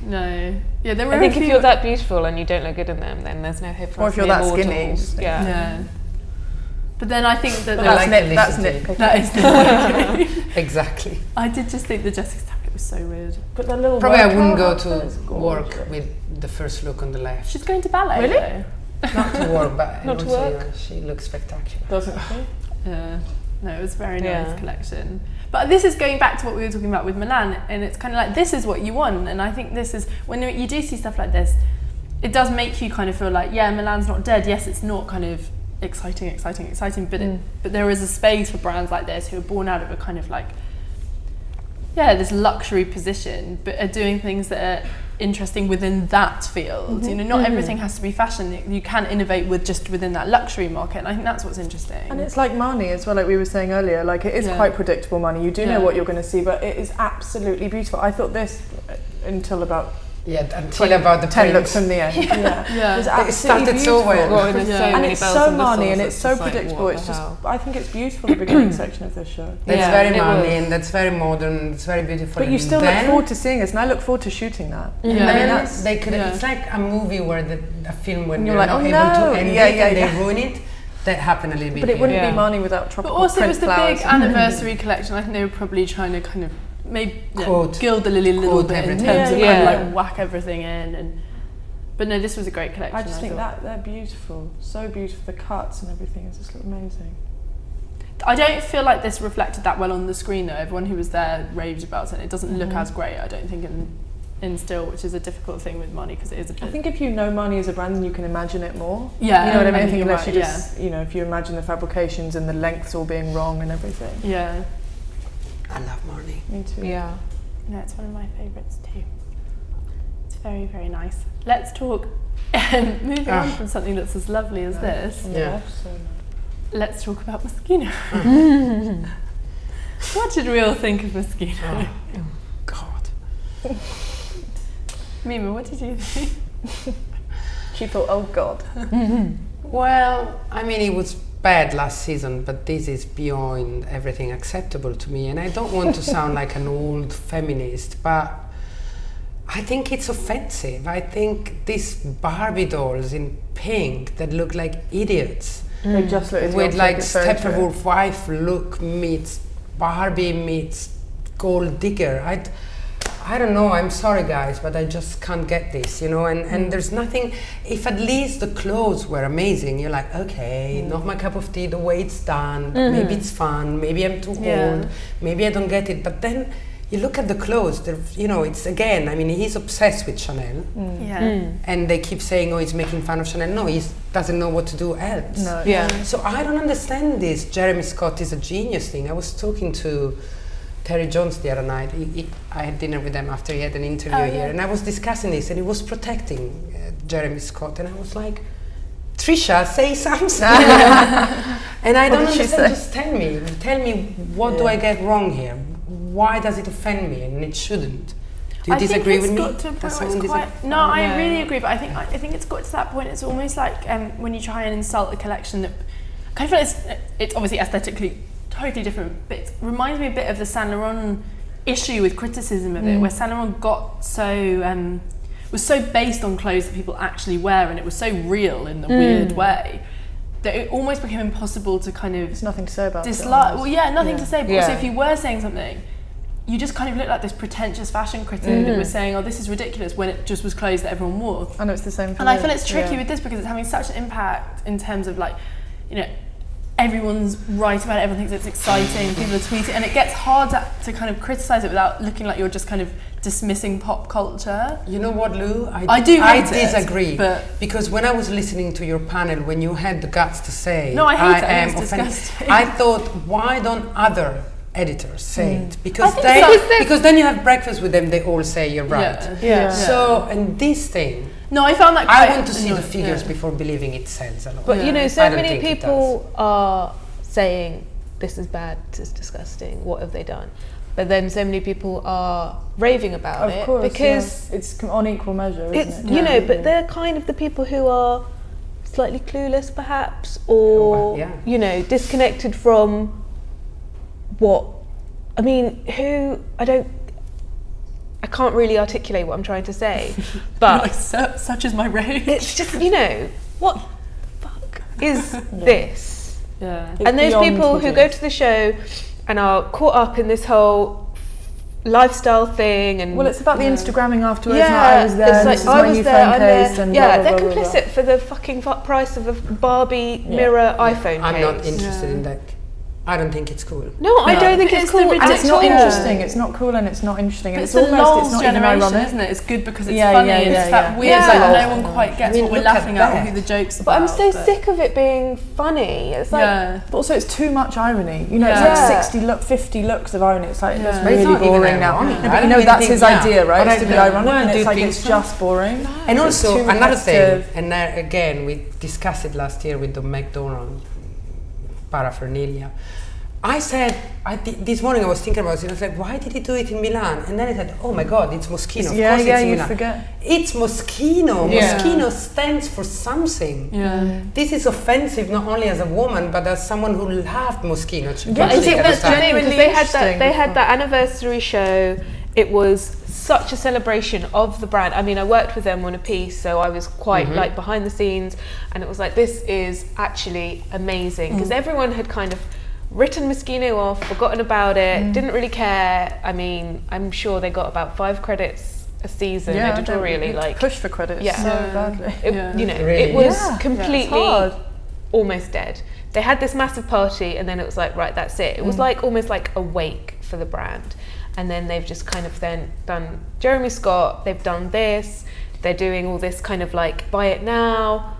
No. Yeah, there were. I think if you're that beautiful and you don't look good in them, then there's no hope for us. Or if you're that skinny. Yeah. But then I think that that's nitpicking. That is nitpicking. Exactly. I did just think the Jessica Stackett was so weird. But the little probably I wouldn't go to work with the first look on the left. She's going to ballet. Really? Though. Not to work, but not to work. She looks spectacular. Doesn't she? Yeah. No, it was a very nice collection. But this is going back to what we were talking about with Milan, and it's kind of like, this is what you want. And I think this is, when you do see stuff like this, it does make you kind of feel like, Milan's not dead. Yes, it's not kind of exciting, but there is a space for brands like this who are born out of a kind of like, this luxury position, but are doing things that are interesting within that field. Not everything has to be fashion. You can innovate within that luxury market, and I think that's what's interesting. And it's like money as well, like we were saying earlier, like it is quite predictable money. You do know what you're going to see, but it is absolutely beautiful. I thought this until about about the 10 looks from the end. It's absolutely so well. And it's so money and it's so predictable. It's just, I think it's beautiful, the beginning section of this show. It's very money and that's very modern, it's very beautiful. But you still look forward to seeing this, and I look forward to shooting that. I mean, it's like a movie where a film when you're like, not able to end it and they ruin it. That happened a little bit. But it wouldn't be Marnie without tropical print flowers. But also it was the big anniversary collection. I think they were probably trying to kind of maybe gild the lily a little bit in terms of kind of like whack everything in. But no, this was a great collection. I just think that they're beautiful, so beautiful. The cuts and everything just look amazing. I don't feel like this reflected that well on the screen though. Everyone who was there raved about it. It doesn't look as great, I don't think, in still, which is a difficult thing with Marnie because it is a bit. I think if you know Marnie as a brand, then you can imagine it more. Yeah, you know what I mean. I think unless you just, if you imagine the fabrications and the lengths all being wrong and everything. Yeah. I love Marnie. Me too. Yeah. No, it's one of my favourites too. It's very, very nice. Let's talk. Moving on from something that's as lovely as this. Let's talk about Moschino. What did we all think of Moschino? Oh God. Mimma, what did you think? She thought, oh God. Well, I mean, it was bad last season, but this is beyond everything acceptable to me. And I don't want to sound like an old feminist, but I think it's offensive. I think these Barbie dolls in pink that look like idiots, they just look with like Steppenwolf wife look meets Barbie meets gold digger. I don't know, I'm sorry guys, but I just can't get this, and there's nothing. If at least the clothes were amazing, you're like, okay, not my cup of tea, the way it's done, maybe it's fun, maybe I'm too old, maybe I don't get it, but then you look at the clothes, it's again, I mean, he's obsessed with Chanel, and they keep saying, oh, he's making fun of Chanel. No, he doesn't know what to do else. No. So I don't understand this. Jeremy Scott is a genius thing. I was talking to Terry Jones the other night. I had dinner with him after he had an interview here, and I was discussing this, and he was protecting Jeremy Scott, and I was like, Trisha, say something. And I don't did she understand. say? Just tell me, what do I get wrong here? Why does it offend me and it shouldn't? Do you disagree with me? I think it's got to a point where it's quite... No, I really agree, but I think it's got to that point. It's almost like when you try and insult a collection that... I kind of feel it's obviously aesthetically totally different, but it reminds me a bit of the Saint Laurent issue with criticism of it, where Saint Laurent got so... was so based on clothes that people actually wear, and it was so real in the weird way that it almost became impossible to kind of... There's nothing to say about dislike. it. Well, yeah, nothing to say, but also if you were saying something, you just kind of looked like this pretentious fashion critic that was saying, oh, this is ridiculous, when it just was clothes that everyone wore. I know it's the same for And I feel it's tricky with this because it's having such an impact in terms of like, you know, everyone's writing about it, everyone thinks it's exciting, people are tweeting, and it gets hard to kind of criticise it without looking like you're just kind of dismissing pop culture. You know what, Lou? I disagree. But because when I was listening to your panel, when you had the guts to say, no, I hate it. am It's offended, disgusting. I thought, why don't other editors say it? Because because then you have breakfast with them, they all say you're right. Yeah. So, and this thing, No, I found that I quite want to see the annoying, figures before believing it sells a lot. But you know, so I don't many think it people are saying this is bad, this is disgusting, what have they done? But then so many people are raving about it because it's on equal measure, isn't it? you know, but they're kind of the people who are slightly clueless perhaps, or you know, disconnected from what I mean, I can't really articulate what I'm trying to say, but such is my rage. it's just, you know, what the fuck is this? Yeah. And those people who go to the show and are caught up in this whole lifestyle thing, and well, it's about the Instagramming afterwards. yeah, I was there. it's like, this is I my was new there, phone I'm case, there. and Yeah, blah, they're blah, blah, complicit for the fucking price of a Barbie mirror iPhone I'm case. not interested in that. I don't think it's cool. No, I don't think it's cool. And it's not at all. interesting. It's not cool, and it's not interesting. But And it's the almost, it's LOL not even generation, ironic. isn't it? It's good because it's Yeah, funny. yeah, It's yeah, that yeah. weird, Yeah. it's like no one quite gets what we're look at laughing at or that. who the joke's about. But I'm so sick of it being funny. It's like, But also, it's too much irony. You know, it's Yeah. like 50 looks of irony. It's like it's But it's really not even boring now. ironic. No, I but don't you know, really that's think- his yeah. idea, right? But It's to be I ironic, don't and it's like think it's so. just boring. And It's also too another thing, repetitive. and again we discussed it last year with the McDonald's paraphernalia. I said, this morning I was thinking about it, and I was like, why did he do it in Milan? And then I said, oh my God, it's Moschino. Of course it's in you Milan. forget. It's Moschino. Yeah. Moschino stands for something. Yeah. This is offensive not only as a woman, but as someone who loved Moschino. but I think that's the thing, genuinely because they interesting. had that anniversary show. It was such a celebration of the brand. I mean, I worked with them on a piece, so I was quite like behind the scenes, and it was like, this is actually amazing, because everyone had kind of written Moschino off, forgotten about it, didn't really care. I mean, I'm sure they got about 5 credits a season editorially, like push for credits so badly. you know, Really? it was Yeah. completely hard. almost dead. They had this massive party, and then it was like, right, that's it. It was like almost like a wake for the brand. And then they've just kind of then done Jeremy Scott, they've done this, they're doing all this kind of like buy it now.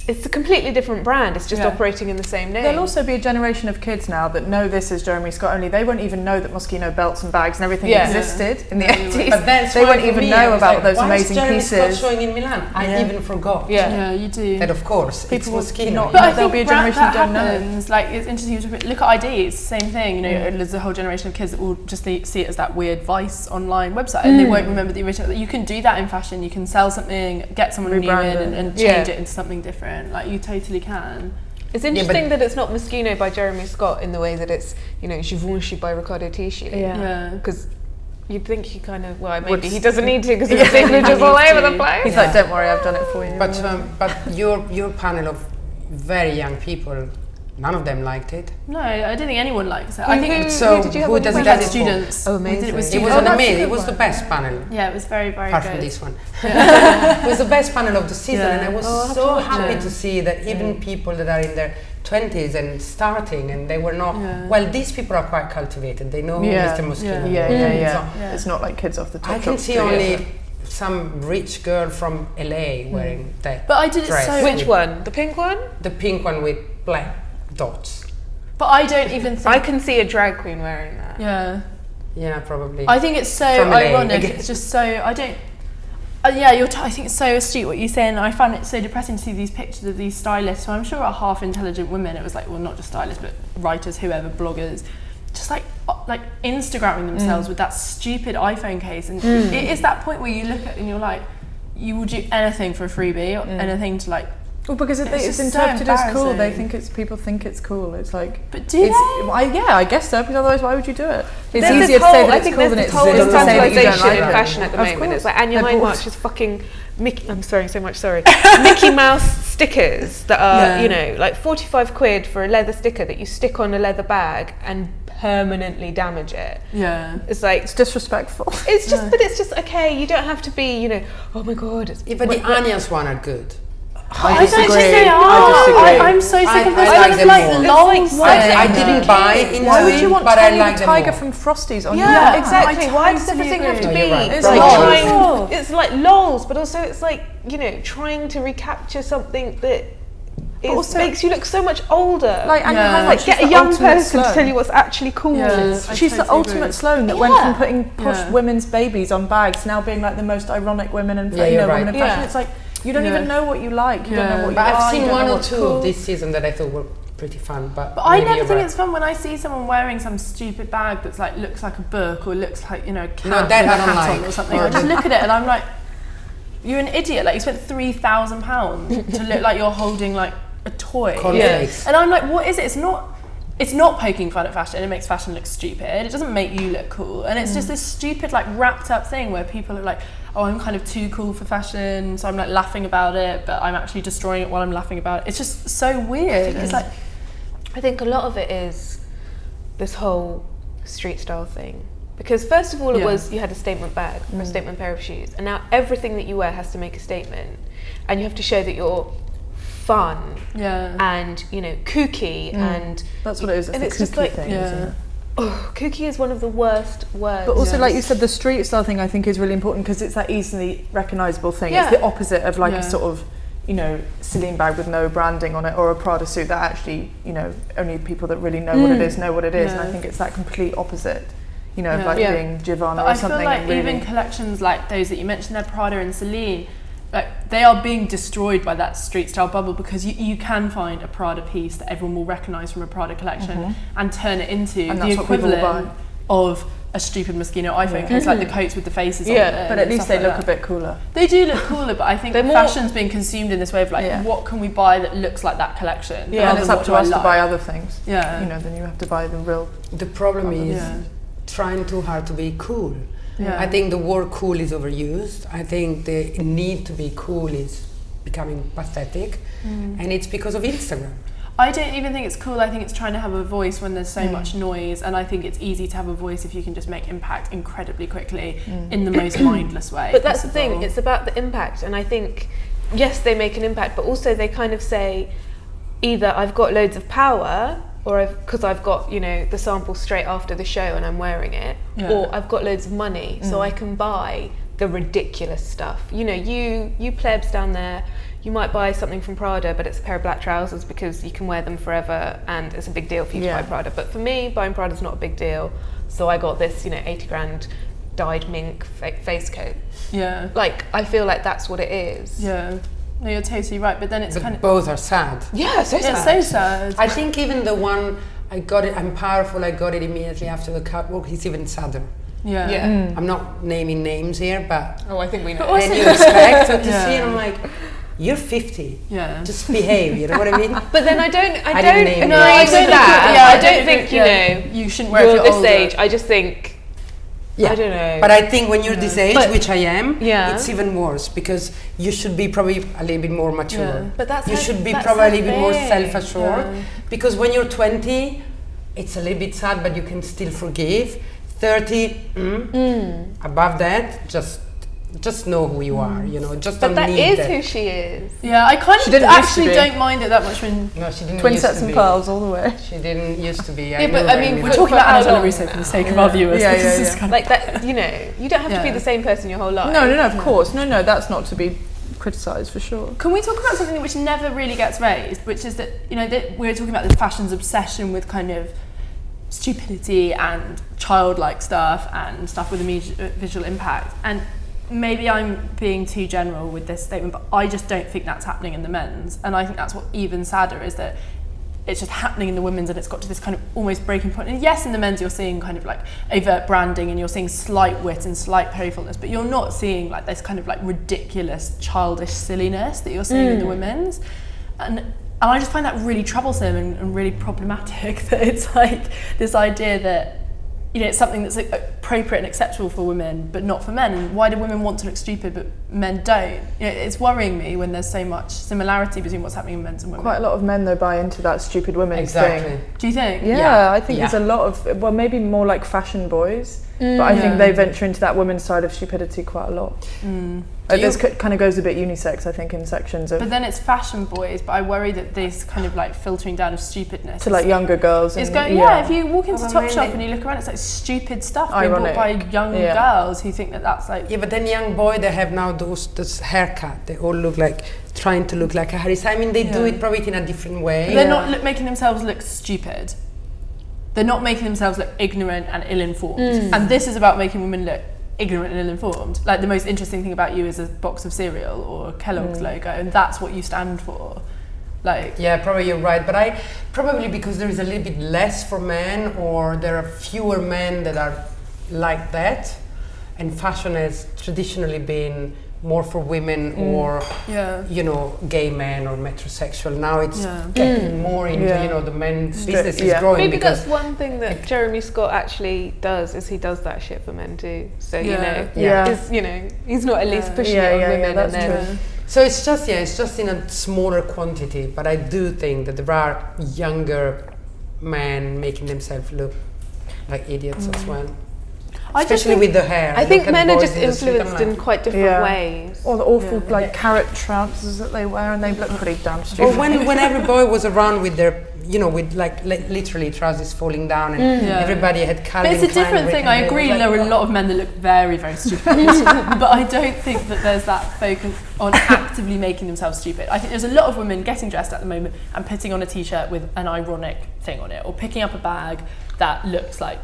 It's a completely different brand. It's just operating in the same name. There'll also be a generation of kids now that know this as Jeremy Scott only. They won't even know that Moschino belts and bags and everything existed in the 80s. But that's they why won't for even me, know I was about like, those why amazing is Jeremy pieces. Scott showing in Milan? I even forgot. Yeah, you do. That of course, it's Moschino. But I There'll think be a generation that who don't know. happens. Like, it's interesting. Look at ID. It's the same thing. You know, there's a whole generation of kids that will just see it as that weird Vice online website, and they won't remember the original. You can do that in fashion. You can sell something, get someone new in, and change it into something different. Like, you totally can. It's interesting that it's not Moschino by Jeremy Scott in the way that it's, you know, Givenchy by Riccardo Tisci. Yeah. Because you'd think he kind of, well, maybe he doesn't need to because his signature's all over the place. He's like, don't worry, I've done it for you. But your panel of very young people, none of them liked it. No, I don't think anyone likes it. I think So did you have who on does your it panel? have it for? students. Oh, We did it with amazing. It students. was Oh, an that's a amazing. good It was one. the best panel. Yeah, it was very, very Apart good. from this one. It was the best panel of the season, and I was so happy to see that even people that are in their 20s and starting, and they were not, well, these people are quite cultivated. They know who Mr. Moschino is. Yeah. It's not like kids off the top. I can see only some rich girl from LA wearing that But I did it dress. so... Which one? The pink one? The pink one with black dots. But I don't even think... I can see a drag queen wearing that. Yeah. Yeah, probably. I think it's so From LA, ironic. again. It's just so... I don't... I think it's so astute what you're saying. I found it so depressing to see these pictures of these stylists, who I'm sure are half intelligent women. It was like, well, not just stylists, but writers, whoever, bloggers, just like Instagramming themselves with that stupid iPhone case. And it is that point where you look at it and you're like, you will do anything for a freebie or anything to like. Well, because it's interpreted as cool. They think people think it's cool. It's like, but do they? I guess so. Because otherwise, why would you do it? It's there's easier to say that it's cool than it's to say that you don't like it. In fashion at the moment. Course. It's like Anya Hindmarch is fucking Mickey Mouse stickers that are like 45 quid for a leather sticker that you stick on a leather bag and permanently damage it. Yeah, it's like it's disrespectful. It's just, but it's just okay. You don't have to be, oh my god. But the Anya's one are good. I disagree. I'm so sick of this. I didn't buy into it. Why would you want but Tiny I like the them Tiger more. from Frosties on? Yeah, exactly. Why does everything have to be? It's like lols. it's like lols, but also it's like trying to recapture something that makes you look so much older. Like, and like get a young person to tell you what's actually cool. Yeah, she's the ultimate Sloane that went from putting posh women's babies on bags now being like the most ironic women in women in fashion. It's like, you don't even know what you like. You don't know what you But are. I've seen one or two cool. of this season that I thought were pretty fun. But I never think it's fun when I see someone wearing some stupid bag that's like looks like a book or looks like a cat with a hat on or something. I just look at it and I'm like, you're an idiot. Like, you spent £3,000 to look like you're holding like a toy. And I'm like, what is it? It's not poking fun at fashion. It makes fashion look stupid. It doesn't make you look cool. And it's just this stupid like wrapped up thing where people are like, oh, I'm kind of too cool for fashion, so I'm like laughing about it, but I'm actually destroying it while I'm laughing about it. It's just so weird. I think a lot of it is this whole street style thing. Because first of all, it was you had a statement bag or a statement pair of shoes, and now everything that you wear has to make a statement, and you have to show that you're fun and kooky and that's what it is. It's and the it's just kooky like thing, isn't it? Kooky is one of the worst words. But also, like you said, the street style thing I think is really important because it's that easily recognisable thing. It's the opposite of like a sort of Celine bag with no branding on it, or a Prada suit that actually only people that really know what it is know what it is. And I think it's that complete opposite. Of like being Giovanna or something. I feel like even collections like those that you mentioned, they're Prada and Celine, like they are being destroyed by that street style bubble, because you can find a Prada piece that everyone will recognise from a Prada collection and turn it into the equivalent of a stupid Moschino iPhone case, like the coats with the faces on it. But at least they look a bit cooler. They do look cooler, but I think fashion's being consumed in this way of like, what can we buy that looks like that collection? Yeah, and it's up to us to buy other things. Yeah. Then you have to buy the real... The problem is trying too hard to be cool. Yeah. I think the word cool is overused. I think the need to be cool is becoming pathetic, and it's because of Instagram. I don't even think it's cool. I think it's trying to have a voice when there's so much noise, and I think it's easy to have a voice if you can just make impact incredibly quickly in the most mindless way. But that's the thing, it's about the impact, and I think, yes, they make an impact, but also they kind of say, either I've got loads of power, or because I've got, the sample straight after the show and I'm wearing it, or I've got loads of money, so I can buy the ridiculous stuff. You plebs down there, you might buy something from Prada, but it's a pair of black trousers because you can wear them forever and it's a big deal for you to buy Prada. But for me, buying Prada's not a big deal, so I got this, 80 grand dyed mink face coat. Yeah. Like, I feel like that's what it is. Yeah. No, you're totally right, but then it's kind of... both are sad. Yeah, so sad. It's so sad. I think even the one, I got it, I'm powerful, I got it immediately after the catwalk, it's even sadder. Yeah. I'm not naming names here, but... Oh, I think we know. And you expect to see, and I'm like, you're 50. Yeah. Just behave, you know what I mean? But then I don't agree with that. I don't think, you shouldn't wear it at this age. I just think... I don't know. But I think when you're this age, which I am, Yeah. it's even worse because you should be probably a little bit more mature. Yeah. But that's you should be probably a little bit more self-assured because when you're 20, it's a little bit sad, but you can still forgive. 30, above that, just know who you are, just But don't that need is who she is. Yeah, I kind of actually don't mind it that much when... No, she didn't Twin used sets to and be. pearls all the way. She didn't used to be. Yeah, but I mean, we're talking about Angela Russo for the sake of our viewers. Yeah. Like that, you don't have to be the same person your whole life. No, of course. No, that's not to be criticised for sure. Can we talk about something which never really gets raised, which is that, that we're talking about the fashion's obsession with kind of stupidity and childlike stuff and stuff with immediate visual impact. And maybe I'm being too general with this statement, but I just don't think that's happening in the men's. And I think that's what even sadder is, that it's just happening in the women's, and it's got to this kind of almost breaking point. And yes, in the men's you're seeing kind of like overt branding, and you're seeing slight wit and slight playfulness, but you're not seeing like this kind of like ridiculous childish silliness that you're seeing in the women's. And I just find that really troublesome and really problematic, that it's like this idea that, you know, it's something that's appropriate and acceptable for women, but not for men. And why do women want to look stupid, but men don't? You know, it's worrying me when there's so much similarity between what's happening in men's and women. Quite a lot of men, though, buy into that stupid women thing. Do you think? Yeah, I think there's a lot of, well, maybe more like fashion boys, but I think they venture into that women's side of stupidity quite a lot. This kind of goes a bit unisex, I think, in sections of... But then it's fashion boys, but I worry that this kind of like filtering down of stupidness... To like younger girls. It's going, if you walk into Topshop and you look around, it's like stupid stuff being bought by young girls who think that that's like... Yeah, but then young boy, they have now this haircut. They all look like, trying to look like a Harris. I mean, they do it probably in a different way. But they're not making themselves look stupid. They're not making themselves look ignorant and ill-informed. And this is about making women look ignorant and ill-informed. Like, the most interesting thing about you is a box of cereal or a Kellogg's logo, and that's what you stand for. Like, yeah, probably you're right, but probably because there is a little bit less for men, or there are fewer men that are like that, and fashion has traditionally been more for women or you know, gay men or metrosexual. Now it's getting more into you know, the men's business is growing. Maybe that's one thing that Jeremy Scott actually does, is he does that shit for men too. So you know, he's not at least pushing it on women. That's true. So it's just in a smaller quantity, but I do think that there are younger men making themselves look like idiots as well. Especially with the hair. I think men are just influenced in quite different ways. Or the awful like carrot trousers that they wear, and they look pretty damn stupid. Or when every boy was around with their, you know, with like literally trousers falling down, and everybody had Calvin Klein. But it's a different thing. I agree, there are a lot of men that look very, very stupid. But I don't think that there's that focus on actively making themselves stupid. I think there's a lot of women getting dressed at the moment and putting on a t-shirt with an ironic thing on it, or picking up a bag that looks like,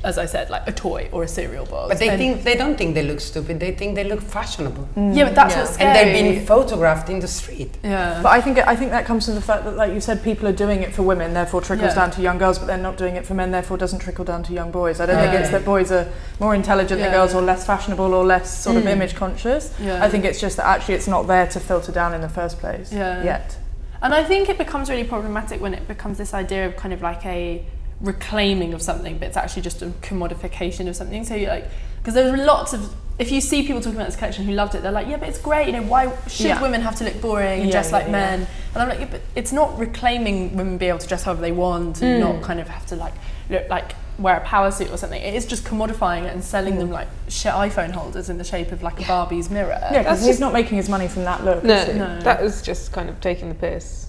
as I said, like a toy or a cereal box. But they don't think they look stupid, they think they look fashionable. Yeah, but that's what's scary. And they're being photographed in the street. Yeah. But I think that comes from the fact that, like you said, people are doing it for women, therefore trickles down to young girls, but they're not doing it for men, therefore doesn't trickle down to young boys. I don't think it's that boys are more intelligent than girls, or less fashionable, or less sort of image conscious. I think it's just that actually it's not there to filter down in the first place yet. And I think it becomes really problematic when it becomes this idea of kind of like a reclaiming of something, but it's actually just a commodification of something. So you're like, because there's lots of, if you see people talking about this collection who loved it, they're like, yeah, but it's great, you know, why should women have to look boring and dress like men? And I'm like, yeah, but it's not reclaiming women be able to dress however they want and not kind of have to like look like wear a power suit or something. It is just commodifying it and selling them like shit iPhone holders in the shape of like a Barbie's mirror. Yeah, because he's not making his money from that look. No, that was just kind of taking the piss.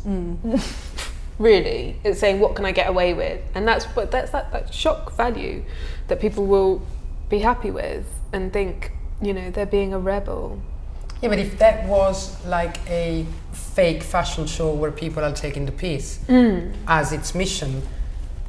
Really, it's saying what can I get away with, and that's that shock value that people will be happy with and think, you know, they're being a rebel. Yeah, but if that was like a fake fashion show where people are taking the piss as its mission,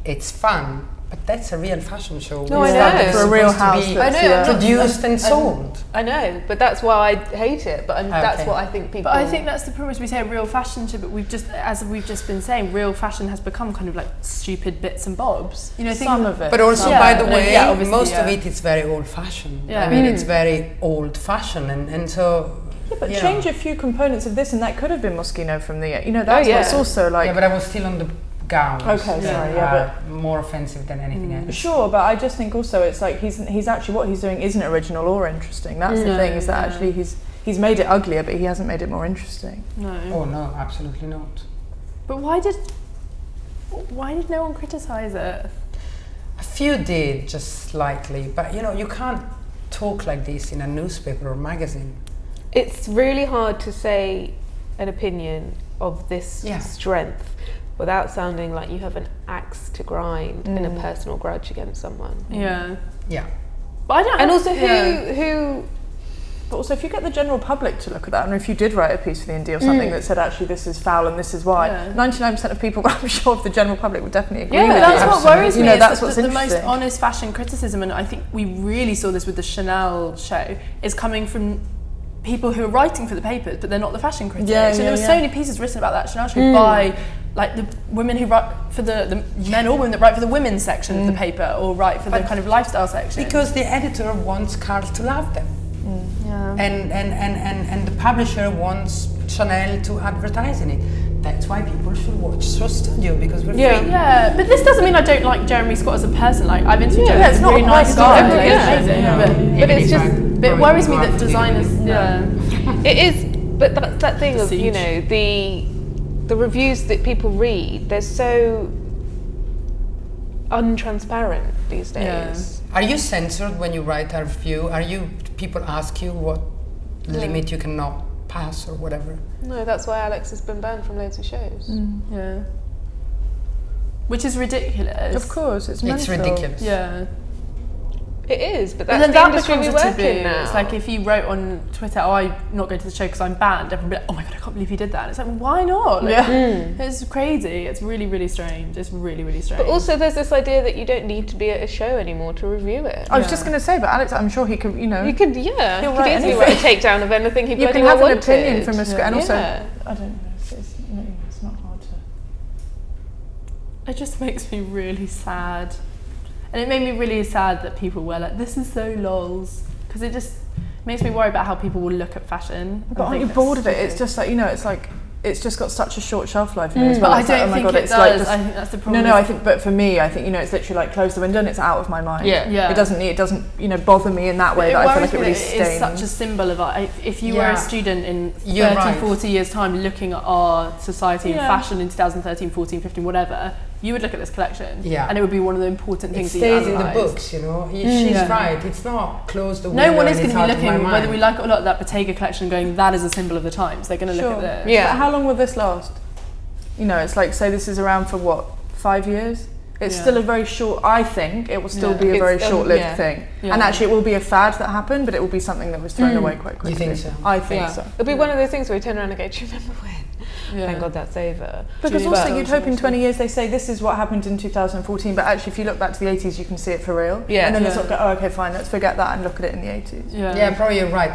it's fun. But that's a real fashion show. No, I know. For a real house that's produced and sold. I know, but that's why I hate it. But that's what I think people... But I think that's the problem, is we say a real fashion show, but as we've just been saying, real fashion has become kind of like stupid bits and bobs. You know, some of it. But also, by the way, most of it is very old-fashioned. I mean, it's very old-fashioned, and so... Yeah, but change a few components of this, and that could have been Moschino from the... You know, that's what's also like... Yeah, but I was still on the gowns. Okay, sorry, but more offensive than anything else. Sure, but I just think also it's like he's actually, what he's doing isn't original or interesting. That's the thing, is that actually he's made it uglier, but he hasn't made it more interesting. No. Oh no, absolutely not. But why did no one criticise it? A few did, just slightly, but you know, you can't talk like this in a newspaper or magazine. It's really hard to say an opinion of this strength without sounding like you have an axe to grind and a personal grudge against someone. Yeah. Yeah. But I don't. And also, who But also, if you get the general public to look at that, and if you did write a piece for the Indie or something that said, actually, this is foul and this is why, 99% of people, I'm sure, the general public would definitely agree with you. That's what worries me. You know, that's is what's the most honest fashion criticism, and I think we really saw this with the Chanel show, is coming from people who are writing for the papers, but they're not the fashion critics. So there were so many pieces written about that Chanel show by like the women who write for the men or women that write for the women's section of the paper, or write for the kind of lifestyle section. Because the editor wants Carl to love them. And the publisher wants Chanel to advertise in it. That's why people should watch SHOWstudio, because we're free. Yeah, but this doesn't mean I don't like Jeremy Scott as a person. Like, I've interviewed Jeremy, it's he's a not really nice guy. But it's just, but it worries me that designers, it is, but that's that thing of, you know, the reviews that people read, they're so untransparent these days. Are you censored when you write a review? People ask you what limit you cannot pass or whatever? No, that's why Alex has been banned from loads of shows. Which is ridiculous. Of course, it's mental. ridiculous. Yeah. It is, but And that's then the that industry becomes we a work taboo. in now. It's like if you wrote on Twitter, "Oh, I'm not going to the show because I'm banned," everyone would be like, "Oh my god, I can't believe you did that." And it's like, well, why not? Like, it's crazy. It's really, really strange. It's really, really strange. But also, there's this idea that you don't need to be at a show anymore to review it. I was just going to say, but Alex, I'm sure he could, you know. You could, He'll he could write easily anything. write a takedown of anything he You bloody can well have an wanted. opinion from a and also, Yeah. I don't know, it's not hard to. It just makes me really sad. And it made me really sad that people were like, "This is so lols," because it just makes me worry about how people will look at fashion. But aren't you bored of it? It's just like, you know, it's like, it's just got such a short shelf life. As But well. I It's like, don't oh my think God, it it's does. like this, I think that's the problem. No, I think, but for me, I think, you know, it's literally like close the window and it's out of my mind. Yeah. It doesn't, you know, bother me in that way that I feel like it really It is stains. such a symbol of our, if you were a student in 30, You're right. 40 years time looking at our society and fashion in 2013, 14, 15, whatever, you would look at this collection and it would be one of the important It things that stays you in the analyse. books, you know. She's right. It's not close the window. No one is and going to it's be out of looking, my whether mind. we like it or not, that Bottega collection going, that is a symbol of the times. They're going to look at this. Yeah. But how long will this last? You know, it's like, say this is around for what, 5 years? It's still a very short, I think it will still be a very short-lived thing. And actually it will be a fad that happened, but it will be something that was thrown away quite quickly. You think so? I think so. It'll be one of those things where you turn around and go, "Do you remember when?" Thank God that's over. Because also you'd hope in 20 years they say this is what happened in 2014, but actually if you look back to the 80s you can see it for real. Yeah. And then it's sort of go, oh okay fine, let's forget that and look at it in the 80s. Yeah, probably you're right.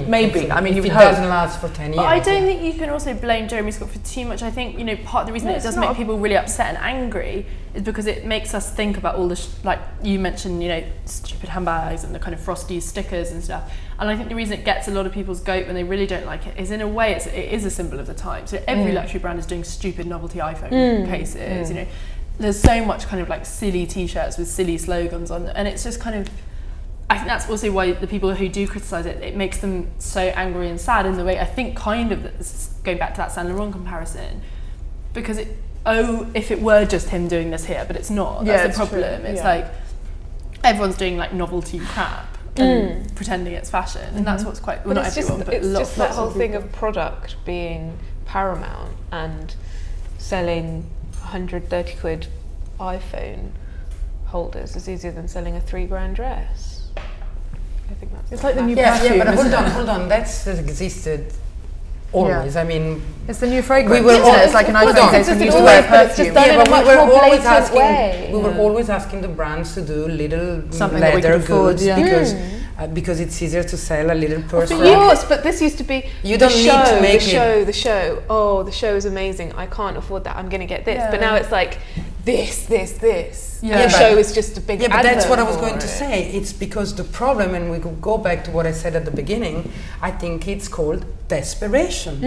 Maybe. I mean, if you it hope. doesn't last for 10 years. But I don't think you can also blame Jeremy Scott for too much. I think, you know, part of the reason that it does make people really upset and angry is because it makes us think about all the, like you mentioned, you know, stupid handbags and the kind of frosty stickers and stuff. And I think the reason it gets a lot of people's goat when they really don't like it is, in a way, it is a symbol of the time. So every luxury brand is doing stupid novelty iPhone cases, you know. There's so much kind of like silly t-shirts with silly slogans on, and it's just kind of, I think that's also why the people who do criticise it, it makes them so angry and sad in the way, I think kind of, going back to that Saint Laurent comparison, because if it were just him doing this here, but it's not, that's the problem. True. It's like, everyone's doing like novelty crap and pretending it's fashion, and that's what's quite, well, But not it's everyone, just, but it's lots, just that lots whole of thing people. of product being paramount and selling 130 quid iPhone holders is easier than selling a £3,000 dress. I think that's It's like the new Yeah, perfume, but isn't it? hold on. That's existed always. I mean, It's the new fragrance. We were isn't it? It's like an iPhone case when you used to always, wear but it's just perfume. done in a but much we were more always blatant asking. way. We were always asking the brands to do little Something that we leather could afford, goods because it's easier to sell a little purse. For rack. years, but this used to be You don't need to make it. the show. Oh, the show is amazing. I can't afford that. I'm going to get this. But now it's like this. Yeah, The show is just a big. Yeah, but that's what I was advert going to for it. say. It's because the problem, and we could go back to what I said at the beginning, I think it's called desperation.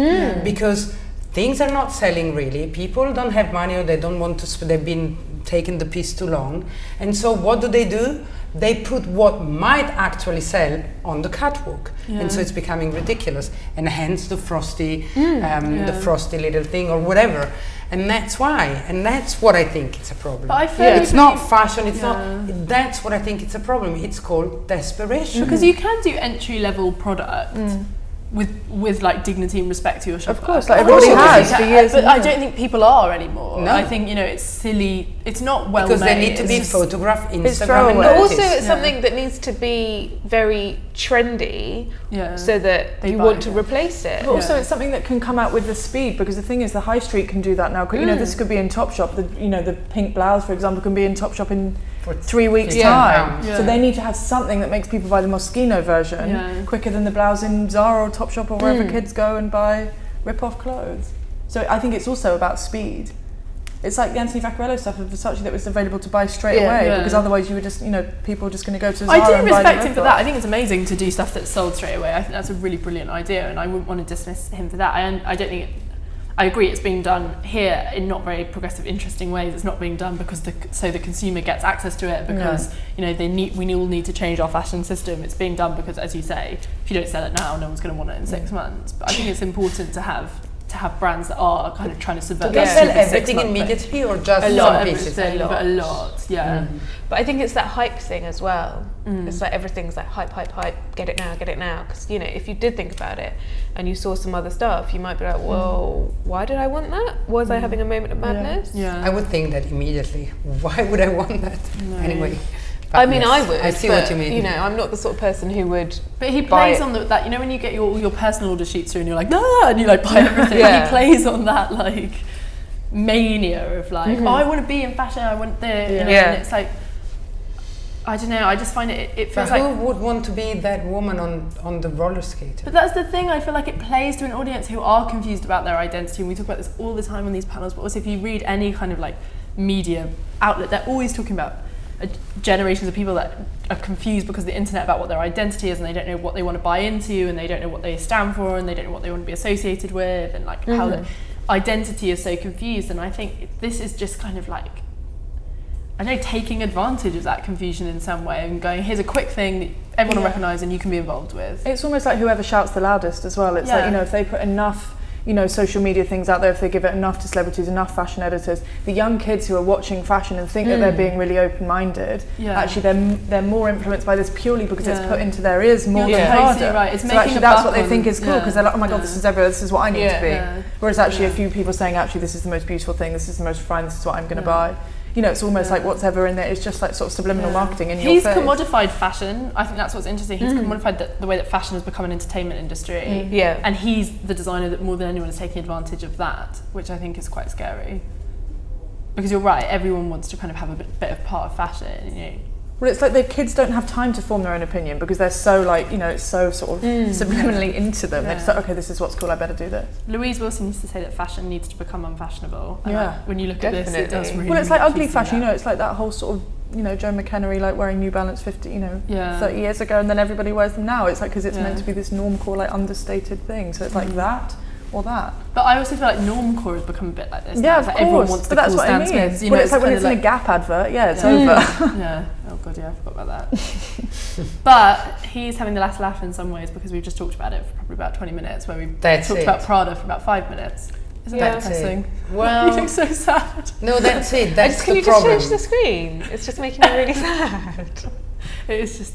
Because things are not selling really. People don't have money, or they don't want to, they've been taking the piss too long. And so what do? They put what might actually sell on the catwalk. And so it's becoming ridiculous. And hence the frosty, the frosty little thing or whatever. And that's why, and that's what I think it's a problem. But I firmly it's not believe- fashion, it's not, that's what I think it's a problem. It's called desperation. Because you can do entry level product with like dignity and respect to your shop. Of course, like everybody has for years. But I don't think people are anymore. No. I think, it's silly. It's not well because made. they need to be photographed, it's Instagram, and But throwaway. also, noticed. it's something that needs to be very trendy, so that They you buy want to it. replace it. But also, it's something that can come out with the speed, because the thing is, the high street can do that now. This could be in Topshop. The pink blouse, for example, can be in Topshop in For 3 weeks' Yeah. time. Yeah. So they need to have something that makes people buy the Moschino version quicker than the blouse in Zara or Topshop or wherever kids go and buy rip-off clothes. So I think it's also about speed. It's like the Anthony Vaccarello stuff of Versace that was available to buy straight away, because otherwise you were just, people are just going to go to Zara I do and buy respect the him for rip-off. that. I think it's amazing to do stuff that's sold straight away. I think that's a really brilliant idea, and I wouldn't want to dismiss him for that. I don't think I agree it's being done here in not very progressive, interesting ways. It's not being done because so the consumer gets access to it, because we all need to change our fashion system. It's being done because, as you say, if you don't sell it now, no one's going to want it in 6 months. But I think it's important to have brands that are kind of trying to subvert. Do they that sell stupid everything 6-month thing. immediately or just A lot some of pieces? everything, but a lot, yeah. But I think it's that hype thing as well. It's like everything's like hype, get it now. Because, if you did think about it and you saw some other stuff, you might be like, well, why did I want that? Was I having a moment of madness? Yeah. I would think that immediately. Why would I want that? No. Anyway. I mean, yes, I would. I see but, what you mean. I'm not the sort of person who would. But he buy plays it. on that, when you get your personal order sheets through and you're like, and you like buy everything. Yeah. He plays on that like mania of like, I want to be in fashion, I want this, and it's like, I don't know, I just find it feels But like. who would want to be that woman on the roller skater? But that's the thing, I feel like it plays to an audience who are confused about their identity, and we talk about this all the time on these panels, but also if you read any kind of like media outlet, they're always talking about generations of people that are confused because of the internet about what their identity is, and they don't know what they want to buy into, and they don't know what they stand for, and they don't know what they want to be associated with, and like how the identity is so confused. And I think this is just kind of like, I don't know, taking advantage of that confusion in some way and going, here's a quick thing that everyone will recognise and you can be involved with. It's almost like whoever shouts the loudest as well. It's like, if they put enough, social media things out there, if they give it enough to celebrities, enough fashion editors, the young kids who are watching fashion and think that they're being really open-minded, actually they're more influenced by this purely because it's put into their ears more than Prada. Right. It's So making actually a that's buck what they on- think is cool, because they're like, oh my god, this is everywhere, this is what I need to be. Yeah. Whereas actually a few people saying, actually this is the most beautiful thing, this is the most refined, this is what I'm going to buy. It's almost like whatever in there is just like sort of subliminal marketing in your He's face. commodified fashion. I think that's what's interesting. He's commodified the way that fashion has become an entertainment industry. Yeah. And he's the designer that more than anyone is taking advantage of that, which I think is quite scary. Because you're right, everyone wants to kind of have a bit of part of fashion, Well, it's like the kids don't have time to form their own opinion because they're so like, it's so sort of subliminally into them. They're just like, okay, this is what's cool, I better do this. Louise Wilson used to say that fashion needs to become unfashionable. And Yeah. when you look at this, it does really. Well, it's like ugly see fashion, that. it's like that whole sort of, Joe McHenry like wearing New Balance 50, 30 Yeah. years ago, and then everybody wears them now. It's like, because it's meant to be this normcore, like understated thing. So it's like that or that. But I also feel like normcore has become a bit like this. Yeah, now. of It's like course. everyone wants but the that's cool what Stan I mean. Smiths. Well, it's like when kind it's of in a Gap advert, it's Yeah. over. Yeah. Oh god, yeah, I forgot about that. But he's having the last laugh in some ways because we've just talked about it for probably about 20 minutes, where we've That's talked it. about Prada for about 5 minutes. Isn't that That's depressing? it. Well, you look so sad. no, that's it. That's Can the you just problem. change the screen? It's just making me really sad. It's just.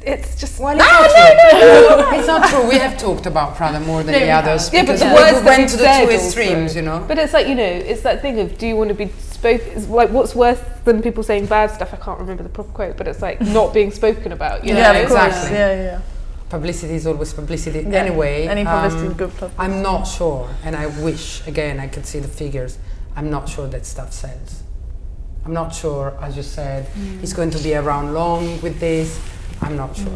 It's just. Well, it's not true. It's not true. We have talked about Prada more than No, the we others. have. Yeah, but because the we words that went we've to the said two also. extremes, But it's like, it's that thing of, do you want to be spoken? It's like, what's worse than people saying bad stuff? I can't remember the proper quote, but it's like not being spoken about. You know? Yeah, of course. Exactly. Yeah. Publicity is always publicity. Yeah. Anyway, Any publicity is good publicity. I'm not sure, and I wish, again, I could see the figures. I'm not sure that stuff sells. I'm not sure, as you said, he's going to be around long with this. I'm not sure.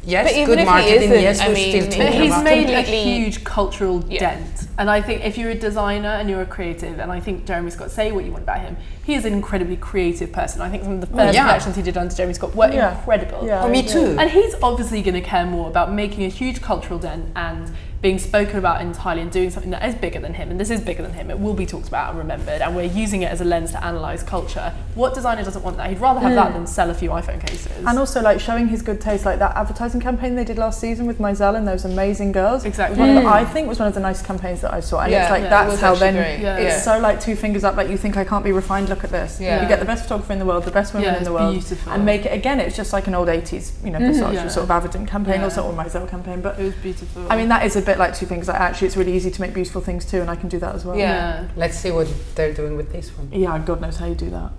Yes, But even good if he marketing. isn't, Yes, I we're mean, still But talking He's about made a completely- huge cultural Yeah. dent. And I think if you're a designer and you're a creative, and I think Jeremy Scott, say what you want about him, he is an incredibly creative person. I think some of the first collections he did under Jeremy Scott were incredible. Yeah. Oh, me too. And he's obviously going to care more about making a huge cultural dent and being spoken about entirely and doing something that is bigger than him. And this is bigger than him. It will be talked about and remembered. And we're using it as a lens to analyse culture. What designer doesn't want that? He'd rather have that than sell a few iPhone cases. And also like showing his good taste, like that advertising advertising campaign they did last season with Mizell and those amazing girls. Exactly. I think was one of the nicest campaigns that I saw. And it's like, it that's was how actually then, great. it's so like 2 fingers up, like you think I can't be refined, look at this. Yeah. You get the best photographer in the world, the best women in the world. Beautiful. And make it, again, it's just like an old 80s, Versace sort of Aberdeen campaign or sort of Mizell campaign. But it was beautiful. I mean, that is a bit like 2 fingers. Like, actually, it's really easy to make beautiful things too, and I can do that as well. Yeah. Let's see what they're doing with this one. Yeah, God knows how you do that.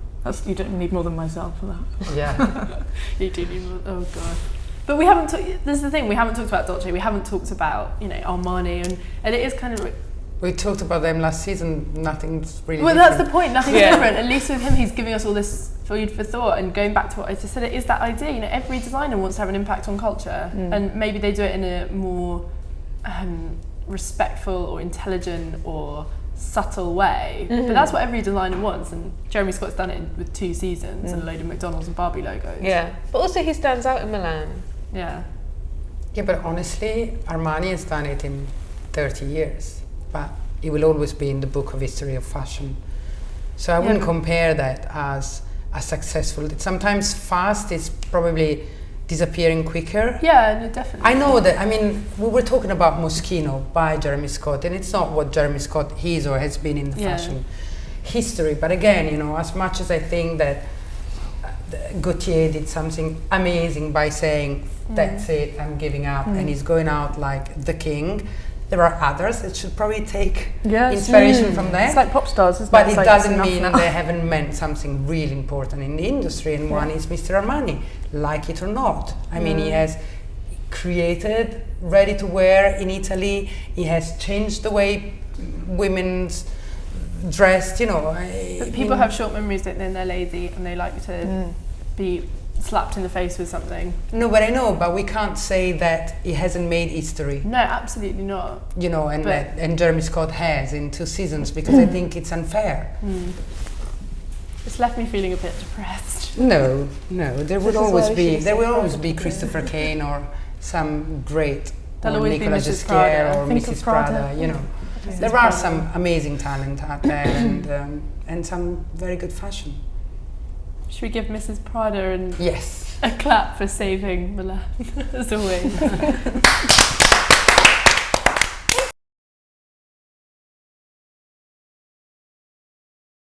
You don't need more than myself for that. Yeah. You do need more. Oh god. But we haven't talked. This is the thing. We haven't talked about Dolce. We haven't talked about Armani, and it is kind of. We talked about them last season. Nothing's really. Well, different. that's the point. Nothing's different. At least with him, he's giving us all this food for thought. And going back to what I just said, it is that idea. Every designer wants to have an impact on culture, and maybe they do it in a more respectful or intelligent or subtle way. But that's what every designer wants. And Jeremy Scott's done it with 2 seasons and a load of McDonald's and Barbie logos. Yeah, but also he stands out in Milan. Yeah. Yeah, but honestly, Armani has done it in 30 years, but it will always be in the book of history of fashion. So I wouldn't compare that as a successful. Sometimes fast is probably disappearing quicker. Yeah, no, definitely. I know that, I mean, we were talking about Moschino by Jeremy Scott, and it's not what Jeremy Scott is or has been in the fashion history. But again, as much as I think that Gaultier did something amazing by saying, that's it, I'm giving up, and he's going out like the king, there are others that should probably take inspiration from that. It's like pop stars, isn't but it? It Like doesn't mean they haven't meant something really important in the industry, and one is Mr. Armani, like it or not. I mean, he has created ready to wear in Italy, he has changed the way women's dressed, But people have short memories, don't they, and they're lazy, and they like to be slapped in the face with something. No, but I know, but we can't say that he hasn't made history. No, absolutely not. And Jeremy Scott has in 2 seasons, because I think it's unfair. It's left me feeling a bit depressed. No, there will always be Christopher Kane or some great There'll or always be Nicola Mrs. Gisquier Prada. or Mrs. Prada, There are some amazing talent out there and some very good fashion. Should we give Mrs. Prada Yes. a clap for saving Milan, as always?